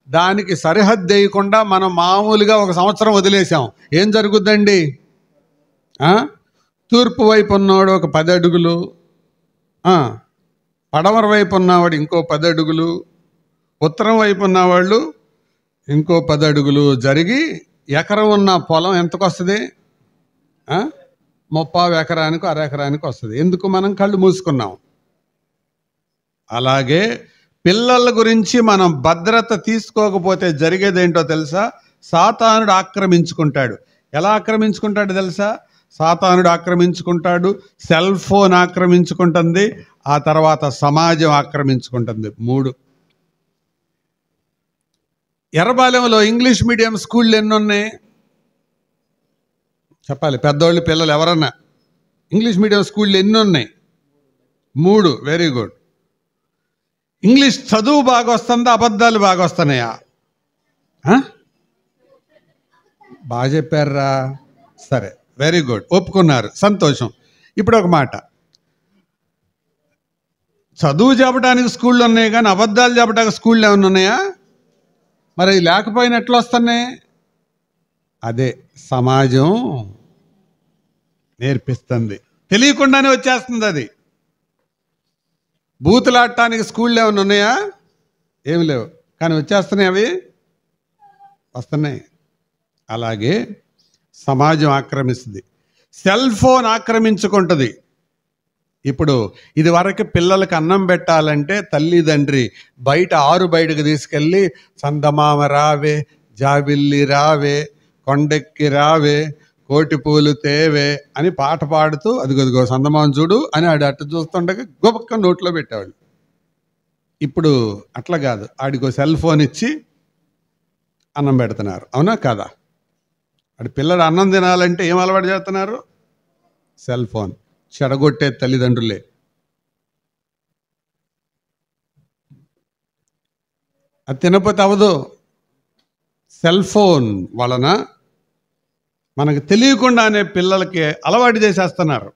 దానికి సరిహద్దు వేయకుండా మనం మామూలుగా ఒక సంవత్సరం వదిలేసాం. ఏం జరుగుద్దండి? తూర్పు వైపు ఉన్నవాడు ఒక 10 అడుగులు, పడమర వైపు ఉన్నవాడు ఇంకో 10 అడుగులు, ఉత్తరం వైపు ఉన్నవాళ్ళు ఇంకో 10 అడుగులు జరిగి ఎకరం ఉన్న పొలం ఎంతకు వస్తుంది? 30 ఎకరానికి 1/2 ఎకరానికి వస్తుంది. ఎందుకు? మనం కళ్ళు మూసుకున్నాం. అలాగే పిల్లల గురించి మనం భద్రత తీసుకోకపోతే జరిగేదేంటో తెలుసా? సాతానుడు ఆక్రమించుకుంటాడు. ఎలా ఆక్రమించుకుంటాడు తెలుసా? సాతానుడు ఆక్రమించుకుంటాడు, సెల్ ఫోన్ ఆక్రమించుకుంటుంది, ఆ తర్వాత సమాజం ఆక్రమించుకుంటుంది. 3. ఎర్రబాలెంలో ఇంగ్లీష్ మీడియం స్కూళ్ళు ఎన్ని ఉన్నాయి చెప్పాలి? పెద్దోళ్ళు పిల్లలు ఎవరన్నా ఇంగ్లీష్ మీడియం స్కూళ్ళు ఎన్ని ఉన్నాయి? 3. Very good. ఇంగ్లీష్ చదువు బాగా వస్తుందా, అబద్ధాలు బాగా వస్తున్నాయా? బాగా చెప్పారా? సరే, వెరీ గుడ్, ఒప్పుకున్నారు, సంతోషం. ఇప్పుడు ఒక మాట, చదువు చెప్పడానికి స్కూళ్ళు ఉన్నాయి కానీ అబద్ధాలు చెప్పడానికి స్కూళ్ళు ఏమైనా ఉన్నాయా? మరి లేకపోయినా ఎట్లా వస్తున్నాయి? అదే సమాజం నేర్పిస్తుంది, తెలియకుండానే వచ్చేస్తుంది. అది బూతులాడటానికి స్కూళ్ళు ఏమైనా ఉన్నాయా? ఏమి లేవు, కానీ వచ్చేస్తున్నాయి, అవి వస్తున్నాయి. అలాగే సమాజం ఆక్రమిస్తుంది, సెల్ ఫోన్ ఆక్రమించుకుంటుంది. ఇప్పుడు ఇది వరకు పిల్లలకి అన్నం పెట్టాలంటే తల్లిదండ్రి బయటకు తీసుకెళ్ళి చందమామ రావే, జాబిల్లి రావే, కొండెక్కి రావే, కోటి పూలు తేవే అని పాట పాడుతూ అదిగో చందమామ చూడు అని అటు చూస్తుండగా గొప్ప నోట్లో పెట్టేవాళ్ళు. ఇప్పుడు అట్లా కాదు, ఆడికో సెల్ ఫోన్ ఇచ్చి అన్నం పెడుతున్నారు. అవునా కాదా? ఆడి పిల్లడు అన్నం తినాలంటే ఏం అలవాటు చేస్తున్నారు? Cell phone. చెడగొట్టే తల్లిదండ్రులే. అది తినకపోతే అవదు. సెల్ ఫోన్ వలన మనకు తెలియకుండానే పిల్లలకి అలవాటు చేసేస్తున్నారు.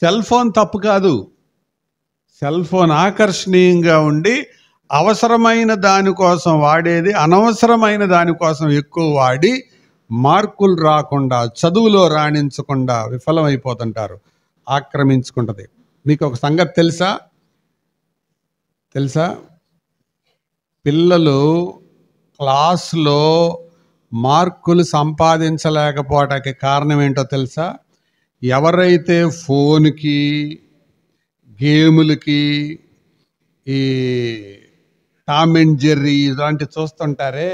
సెల్ ఫోన్ తప్పు కాదు, సెల్ ఫోన్ ఆకర్షణీయంగా ఉండి అవసరమైన దానికోసం వాడేది, అనవసరమైన దానికోసం ఎక్కువ వాడి మార్కులు రాకుండా, చదువులో రాణించకుండా విఫలమైపోతుంటారు. ఆక్రమించుకుంటుంది. మీకు ఒక సంగతి తెలుసా? పిల్లలు క్లాసులో మార్కులు సంపాదించలేకపోవటానికి కారణం ఏంటో తెలుసా? ఎవరైతే ఫోన్కి, గేములకి, ఈ టామ్ అండ్ జెర్రీ ఇలాంటి చూస్తుంటారే,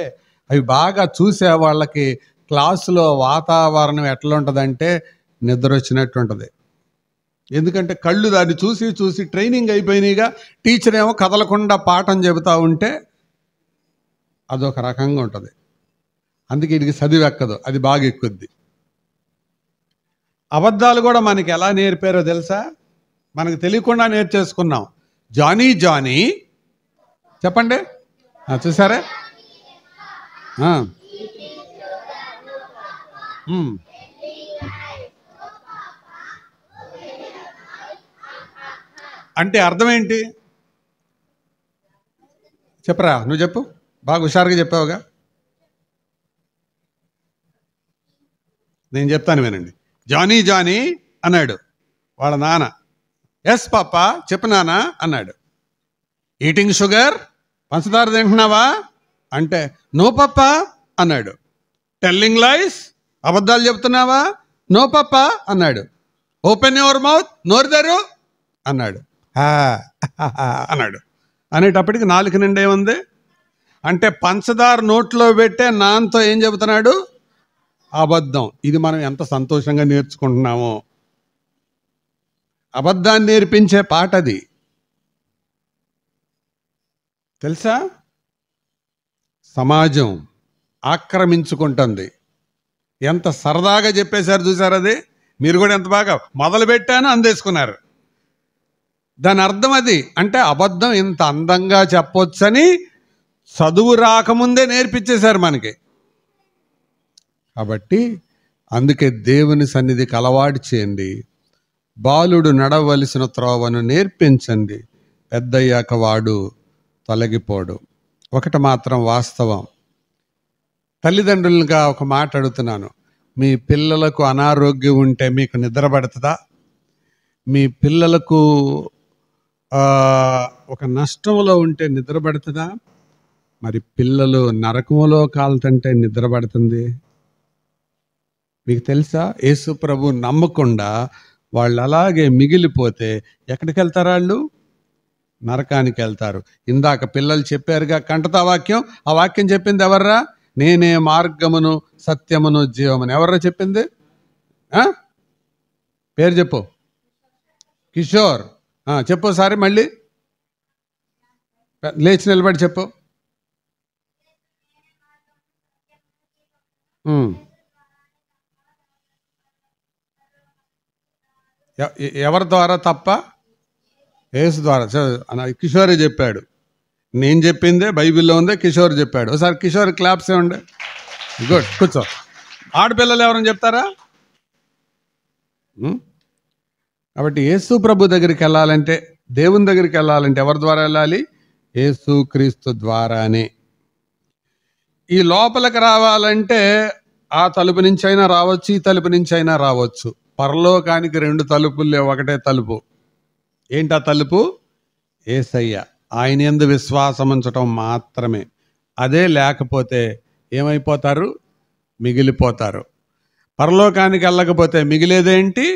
అవి బాగా చూసే వాళ్ళకి క్లాసులో వాతావరణం ఎట్లా ఉంటుందంటే నిద్ర వచ్చినట్టు ఉంటుంది. ఎందుకంటే కళ్ళు దాన్ని చూసి ట్రైనింగ్ అయిపోయినాయిగా. టీచర్ ఏమో కదలకుండా పాఠం చెబుతూ ఉంటే అదొక రకంగా ఉంటుంది. అందుకే వీడికి చదివి ఎక్కదు, అది బాగా ఎక్కుద్ది. అబద్ధాలు కూడా మనకి ఎలా నేర్పారో తెలుసా? మనకు తెలియకుండా నేర్చేసుకున్నాం. జానీ చెప్పండి, చూసారా? అంటే అర్థం ఏంటి చెప్పరా? నువ్వు చెప్పు, బాగా హుషారుగా చెప్పావుగా. నేను చెప్తాను వినండి. జానీ అన్నాడు వాళ్ళ నాన్న. ఎస్ పాపా, చెప్పు నాన్న అన్నాడు. ఈటింగ్ షుగర్, పంచదార తింటున్నావా అంటే నో పాపా అన్నాడు. టెల్లింగ్ లైస్, అబద్ధాలు చెప్తున్నావా? నో పాపా అన్నాడు. ఓపెన్ యువర్ మౌత్, నోరు తెరు అన్నాడు. అన్నాడు. అనేటప్పటికి నాలుగు నిండా ఏముంది అంటే పంచదార నోట్లో పెట్టే నాన్నతో ఏం చెబుతున్నాడు? అబద్ధం. ఇది మనం ఎంత సంతోషంగా నేర్చుకుంటున్నామో. అబద్ధాన్ని నేర్పించే పాట అది తెలుసా? సమాజం ఆక్రమించుకుంటుంది. ఎంత సరదాగా చెప్పేశారు చూసారు. అది మీరు కూడా ఎంత బాగా మొదలు పెట్టానో అందేసుకున్నారు. దాని అర్థం అది. అంటే అబద్ధం ఇంత అందంగా చెప్పొచ్చని చదువు రాకముందే నేర్పించేశారు మనకి. కాబట్టి అందుకే దేవుని సన్నిధికి అలవాటు చేయండి. బాలుడు నడవలసిన త్రోవను నేర్పించండి, పెద్దయ్యాక వాడు తొలగిపోడు. ఒకటి మాత్రం వాస్తవం. తల్లిదండ్రులుగా ఒక మాట అడుగుతున్నాను. మీ పిల్లలకు అనారోగ్యం ఉంటే మీకు నిద్ర పడుతుందా? మీ పిల్లలకు ఒక నష్టంలో ఉంటే నిద్ర పడుతుందా? మరి పిల్లలు నరకములో కాలుతుంటే నిద్ర పడుతుంది. మీకు తెలుసా? యేసు ప్రభు నమ్మకుండా వాళ్ళు అలాగే మిగిలిపోతే ఎక్కడికి వెళ్తారు? వాళ్ళు నరకానికి వెళ్తారు. ఇందాక పిల్లలు చెప్పారుగా కంటతా వాక్యం. ఆ వాక్యం చెప్పింది ఎవర్రా? నేనే మార్గమును సత్యమును జీవమును. ఎవర్రా చెప్పింది? పేరు చెప్పు. కిషోర్. చెప్పు సారి మళ్ళీ లేచి నిలబడి చెప్పు. ఎవరి ద్వారా తప్ప? యేసు ద్వారా. కిషోరే చెప్పాడు. నేను చెప్పిందే బైబిల్లో ఉందే, కిషోర్ చెప్పాడు. ఒకసారి కిషోర్ క్లాప్స్ ఏమండి. గుడ్, కూర్చో. ఆడపిల్లలు ఎవరైనా చెప్తారా? కాబట్టి యేసు ప్రభు దగ్గరికి వెళ్ళాలంటే, దేవుని దగ్గరికి వెళ్ళాలంటే ఎవరి ద్వారా వెళ్ళాలి? యేసు క్రీస్తు ద్వారానే. ఈ లోపలికి రావాలంటే ఆ తలుపు నుంచి అయినా రావచ్చు, ఈ తలుపు నుంచి అయినా రావచ్చు. పరలోకానికి 2 తలుపులే, ఒకటే తలుపు. ఏంటా తలుపు? యేసయ్య. ఆయన యందు విశ్వాసం ఉంచటం మాత్రమే. అదే లేకపోతే ఏమైపోతారు? మిగిలిపోతారు. పరలోకానికి వెళ్ళకపోతే మిగిలేదేంటి?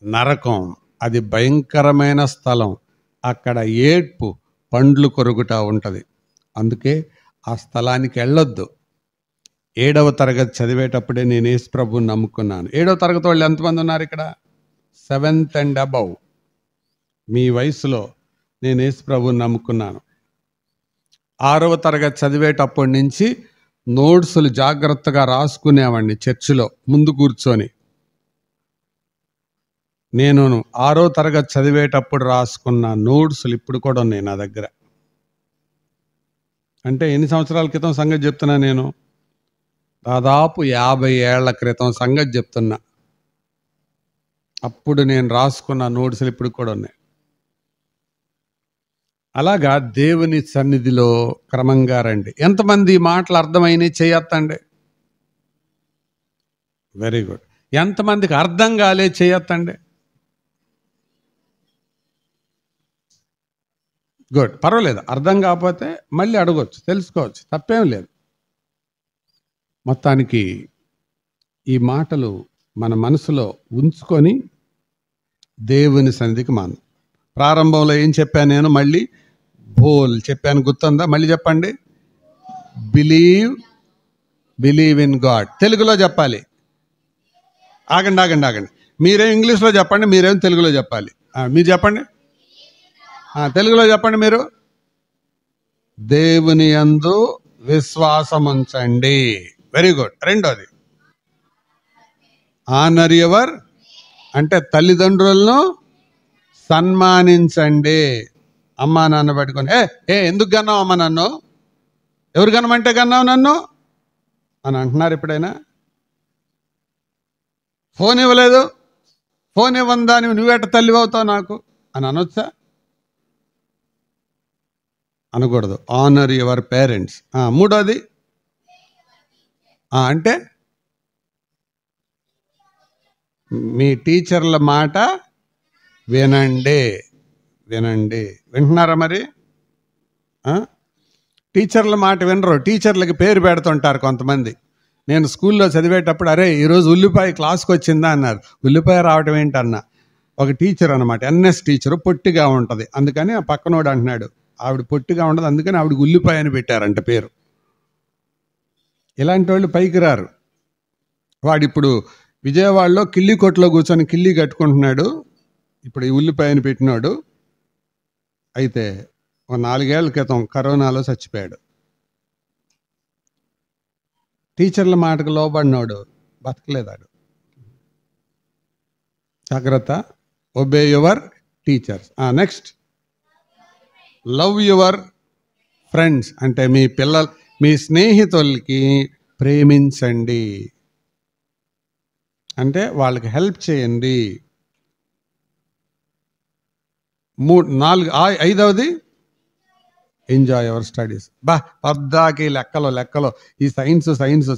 నరకం. అది భయంకరమైన స్థలం. అక్కడ ఏడ్పు, పండ్లు కొరుకుట ఉంటుంది. అందుకే ఆ స్థలానికి వెళ్ళొద్దు. 7వ తరగతి చదివేటప్పుడే నేను యేసు ప్రభువుని నమ్ముకున్నాను. 7వ తరగతి వాళ్ళు ఎంతమంది ఉన్నారు ఇక్కడ? 7th and above. మీ వయసులో నేను యేసు ప్రభువుని నమ్ముకున్నాను. 6వ తరగతి చదివేటప్పటి నుంచి నోట్సులు జాగ్రత్తగా రాసుకునేవాడిని చర్చిలో ముందు కూర్చొని. నేను 6వ తరగతి చదివేటప్పుడు రాసుకున్న నోట్సులు ఇప్పుడు కూడా ఉన్నాయి నా దగ్గర. అంటే ఎన్ని సంవత్సరాల క్రితం సంగతి చెప్తున్నా నేను? దాదాపు 50 ఏళ్ల క్రితం సంగతి చెప్తున్నా. అప్పుడు నేను రాసుకున్న నోట్సులు ఇప్పుడు కూడా ఉన్నాయి. అలాగా దేవుని సన్నిధిలో క్రమంగా రండి. ఎంతమంది మాటలు అర్థమైనవి చేయొత్తండి. Very good. ఎంతమందికి అర్థం కాలే చేయొత్తండి. గుడ్, పర్వాలేదు. అర్థం కాకపోతే మళ్ళీ అడగవచ్చు, తెలుసుకోవచ్చు, తప్పేం లేదు. మొత్తానికి ఈ మాటలు మన మనసులో ఉంచుకొని దేవుని సన్నిధికి ప్రారంభంలో ఏం చెప్పాను నేను? మళ్ళీ బోల్ చెప్పాను, గుర్తుందా? మళ్ళీ చెప్పండి. Believe in God. తెలుగులో చెప్పాలి. ఆగండి. మీరేం ఇంగ్లీష్లో చెప్పండి, మీరేం తెలుగులో చెప్పాలి. మీరు చెప్పండి. తెలుగులో చెప్పండి మీరు. దేవుని యందు విశ్వాసం ఉంచండి. Very good. రెండోది, ఆనర్ యువర్, అంటే తల్లిదండ్రులను సన్మానించండి. అమ్మా నాన్న పట్టుకొని ఎందుకు కన్నావు అమ్మ నన్ను? ఎవరు కనమంటే కన్నావు నన్ను అని అంటున్నారు ఎప్పుడైనా? ఫోన్ ఇవ్వలేదు, ఫోన్ ఇవ్వందా నువ్వేట తల్లి అవుతావు నాకు అని అనొచ్చా? అనకూడదు. Honour your parents. మూడోది అంటే మీ టీచర్ల మాట వినండి. వింటున్నారా మరి? టీచర్ల మాట వినరు. టీచర్లకి పేరు పెడుతుంటారు కొంతమంది. నేను స్కూల్లో చదివేటప్పుడు అరే ఈరోజు ఉల్లిపాయ క్లాస్కి వచ్చిందా అన్నారు. ఉల్లిపాయ రావటం ఏంటన్నా? ఒక టీచర్ అనమాట, ఎన్ఎస్ టీచరు, పొట్టిగా ఉంటుంది. అందుకని ఆ పక్కనోడు అంటున్నాడు ఆవిడ పొట్టిగా ఉండదు, అందుకని ఆవిడకి ఉల్లిపాయ అని పెట్టారంట పేరు. ఇలాంటి వాళ్ళు పైకి రారు. వాడిప్పుడు విజయవాడలో కిల్లి కొట్లో కూర్చొని కిల్లి కట్టుకుంటున్నాడు. ఇప్పుడు ఈ ఉల్లిపాయను పెట్టినాడు. అయితే ఒక 4 ఏళ్ల క్రితం కరోనాలో చచ్చిపోయాడు. టీచర్ల మాటకు లోబడినాడు, బతకలేదాడు. జాగ్రత్త. Obey your teachers. Next, love your friends. అంటే మీ స్నేహితులకి ప్రేమించండి, అంటే వాళ్ళకి హెల్ప్ చేయండి. 5వది ఎంజాయ్ యువర్ స్టడీస్. పద్దాకి లెక్కలో ఈ సైన్స్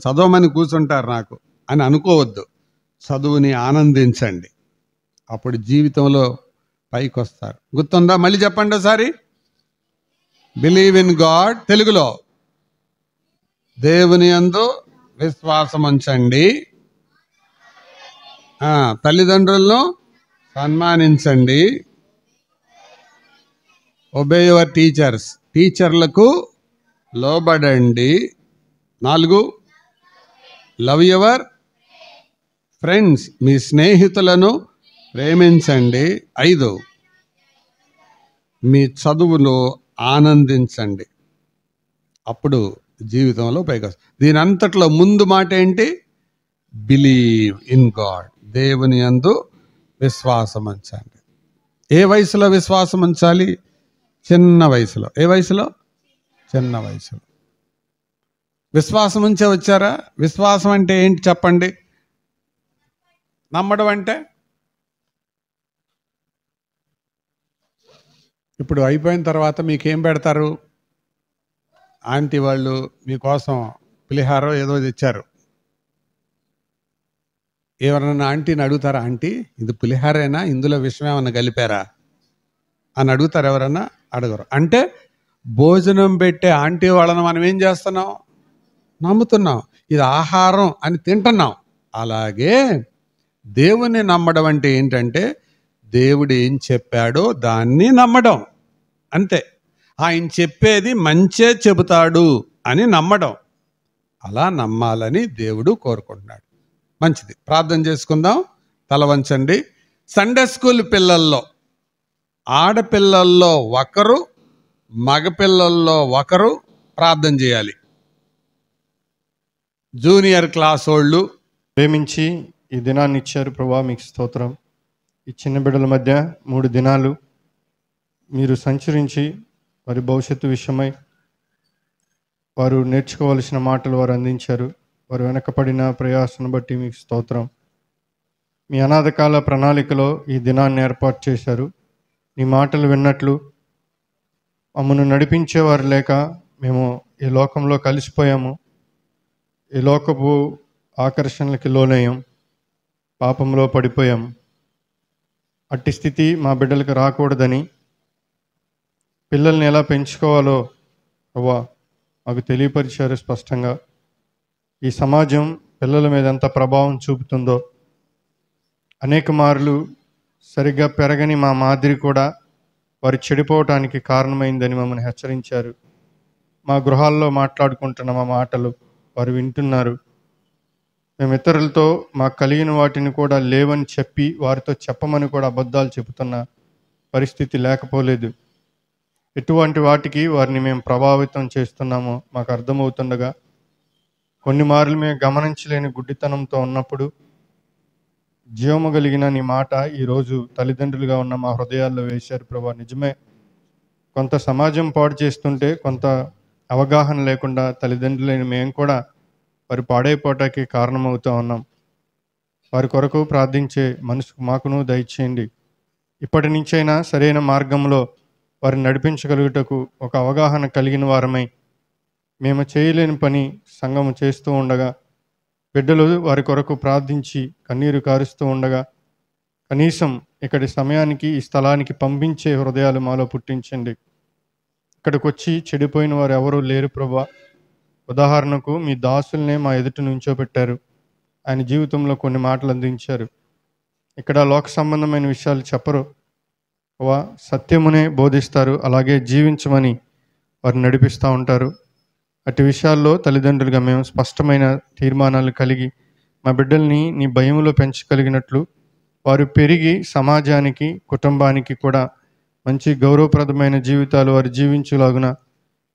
చదవమని కూర్చుంటారు నాకు అని అనుకోవద్దు. చదువుని ఆనందించండి, అప్పుడు జీవితంలో పైకి వస్తారు. గుర్తుందా? మళ్ళీ చెప్పండి ఒకసారి. Believe in God. తెలుగులో దేవుని యందు విశ్వాసం ఉంచండి, తల్లిదండ్రులను సన్మానించండి, ఒబే యువర్ టీచర్స్, టీచర్లకు లోబడండి. 4, లవ్ యువర్ ఫ్రెండ్స్, మీ స్నేహితులను ప్రేమించండి. 5, మీ చదువులో ఆనందించండి, అప్పుడు జీవితంలో పైకి వస్తుంది. దీని అంతట్లో ముందు మాట ఏంటి? బిలీవ్ ఇన్ గాడ్, దేవుని యందు విశ్వాసం ఉంచండి. ఏ వయసులో విశ్వాసం ఉంచాలి? చిన్న వయసులో. ఏ వయసులో? చిన్న వయసులో. విశ్వాసం ఉంచే వచ్చారా? విశ్వాసం అంటే ఏంటి చెప్పండి? నమ్మడం అంటే ఇప్పుడు అయిపోయిన తర్వాత మీకేం పెడతారు? ఆంటీ వాళ్ళు మీకోసం పులిహారో ఏదో తెచ్చారు. ఎవరన్నా ఆంటీని అడుగుతారా, ఆంటీ ఇది పులిహారేనా, ఇందులో విషయం ఏమన్నా కలిపారా అని అడుగుతారు? ఎవరన్నా అడగరు. అంటే భోజనం పెట్టే ఆంటీ వాళ్ళని మనం ఏం చేస్తున్నాం? నమ్ముతున్నాం. ఇది ఆహారం అని తింటున్నాం. అలాగే దేవుణ్ణి నమ్మడం అంటే ఏంటంటే దేవుడు ఏం చెప్పాడో దాన్ని నమ్మడం, అంతే. ఆయన చెప్పేది మంచే చెబుతాడు అని నమ్మడం. అలా నమ్మాలని దేవుడు కోరుకుంటున్నాడు. మంచిది, ప్రార్థన చేసుకుందాం. తల వంచండి. సండే స్కూల్ పిల్లల్లో ఆడపిల్లల్లో ఒకరు, మగపిల్లల్లో ఒకరు ప్రార్థన చేయాలి. జూనియర్ క్లాస్ వాళ్ళు ప్రేమించి ఈ దినాన్ని ఇచ్చారు ప్రభువా, మీకు స్తోత్రం. ఈ చిన్న బిడ్డల మధ్య 3 దినాలు మీరు సంచరించి వారి భవిష్యత్తు విషయమై వారు నేర్చుకోవలసిన మాటలు వారు అందించారు. వారు వెనకపడిన ప్రయాసను బట్టి మీకు స్తోత్రం. మీ అనాథకాల ప్రణాళికలో ఈ దినాన్ని ఏర్పాటు చేశారు. నీ మాటలు విన్నట్లు మమ్మల్ని నడిపించేవారు లేక మేము ఈ లోకంలో కలిసిపోయాము. ఈ లోకపు ఆకర్షణలకి లోనయ్యాం, పాపంలో పడిపోయాం. అట్టి స్థితి మా బిడ్డలకు రాకూడదని పిల్లల్ని ఎలా పెంచుకోవాలో ప్రభువా మాకు తెలియపరిచారు స్పష్టంగా. ఈ సమాజం పిల్లల మీద ఎంత ప్రభావం చూపుతుందో, అనేక మార్లు సరిగ్గా పెరగని మా మాదిరి కూడా వారు చెడిపోవటానికి కారణమైందని మమ్మల్ని హెచ్చరించారు. మా గృహాల్లో మాట్లాడుకుంటున్న మా మాటలు వారు వింటున్నారు. మేము ఇతరులతో మాకు కలిగిన వాటిని కూడా లేవని చెప్పి వారితో చెప్పమని కూడా అబద్ధాలు చెబుతున్న పరిస్థితి లేకపోలేదు. ఎటువంటి వాటికి వారిని మేము ప్రభావితం చేస్తున్నామో మాకు అర్థమవుతుండగా, కొన్ని మార్లు మేము గమనించలేని గుడ్డితనంతో ఉన్నప్పుడు జీవము కలిగిన నీ మాట ఈరోజు తల్లిదండ్రులుగా ఉన్న మా హృదయాల్లో వేశారు ప్రభా. నిజమే, కొంత సమాజం పాడు చేస్తుంటే కొంత అవగాహన లేకుండా తల్లిదండ్రులైన మేము కూడా వారి పాడైపోవటానికి కారణమవుతూ ఉన్నాం. వారి కొరకు ప్రార్థించే మనసుకు మాకును దయచేయండి. ఇప్పటి నుంచైనా సరైన మార్గంలో వారిని నడిపించగలుగుటకు ఒక అవగాహన కలిగిన వారమై, మేము చేయలేని పని సంఘము చేస్తూ ఉండగా, బిడ్డలు వారి కొరకు ప్రార్థించి కన్నీరు కారుస్తూ ఉండగా, కనీసం ఇక్కడి సమయానికి ఈ స్థలానికి పంపించే హృదయాలు మాలో పుట్టించండి. ఇక్కడికి వచ్చి చెడిపోయిన వారు ఎవరూ లేరు ప్రభా. ఉదాహరణకు మీ దాసుల్నే మా ఎదుట నుంచోబెట్టారు. ఆయన జీవితంలో కొన్ని మాటలు అందించారు. ఇక్కడ లోక సంబంధమైన విషయాలు చెప్పరు, సత్యమునే బోధిస్తారు, అలాగే జీవించమని వారిని నడిపిస్తూ ఉంటారు. అటు విషయాల్లో తల్లిదండ్రులుగా మేము స్పష్టమైన తీర్మానాలు కలిగి మా బిడ్డల్ని నీ భయములో పెంచగలిగినట్లు వారు పెరిగి సమాజానికి కుటుంబానికి కూడా మంచి గౌరవప్రదమైన జీవితాలు వారు జీవించులాగున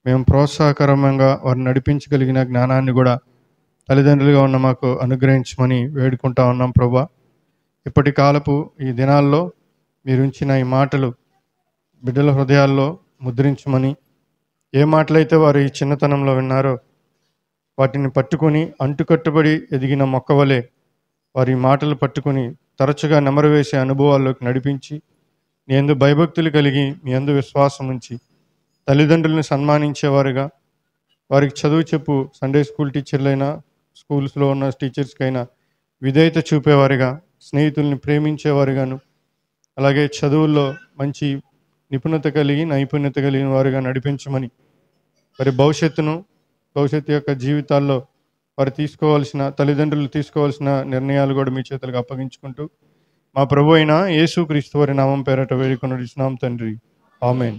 మేము ప్రోత్సాహకరంగా వారు నడిపించగలిగిన జ్ఞానాన్ని కూడా తల్లిదండ్రులుగా ఉన్న మాకు అనుగ్రహించమని వేడుకుంటా ఉన్నాం ప్రభా. ఇప్పటి కాలపు ఈ దినాల్లో మీరు ఉంచిన ఈ మాటలు బిడ్డల హృదయాల్లో ముద్రించమని, ఏ మాటలైతే వారు ఈ చిన్నతనంలో విన్నారో వాటిని పట్టుకొని అంటుకట్టుబడి ఎదిగిన మొక్కవలే వారి మాటలు పట్టుకొని తరచుగా నెమరు వేసే అనుభవాల్లోకి నడిపించి, నీ యందు భయభక్తులు కలిగి మీ యందు విశ్వాసం ఉంచి తల్లిదండ్రులను సన్మానించేవారుగా, వారికి చదువు చెప్పు సండే స్కూల్ టీచర్లైనా స్కూల్స్లో ఉన్న టీచర్స్కైనా విధేయత చూపేవారుగా, స్నేహితుల్ని ప్రేమించేవారుగాను, అలాగే చదువుల్లో మంచి నిపుణత కలిగి నైపుణ్యత కలిగిన వారుగా నడిపించమని, వారి భవిష్యత్తు యొక్క జీవితాల్లో వారు తల్లిదండ్రులు తీసుకోవాల్సిన నిర్ణయాలు కూడా మీ చేతులకు అప్పగించుకుంటూ మా ప్రభు అయిన యేసుక్రీస్తు వారి నామం పేరట వేడుకొనుచున్నాం తండ్రి. ఆమేన్.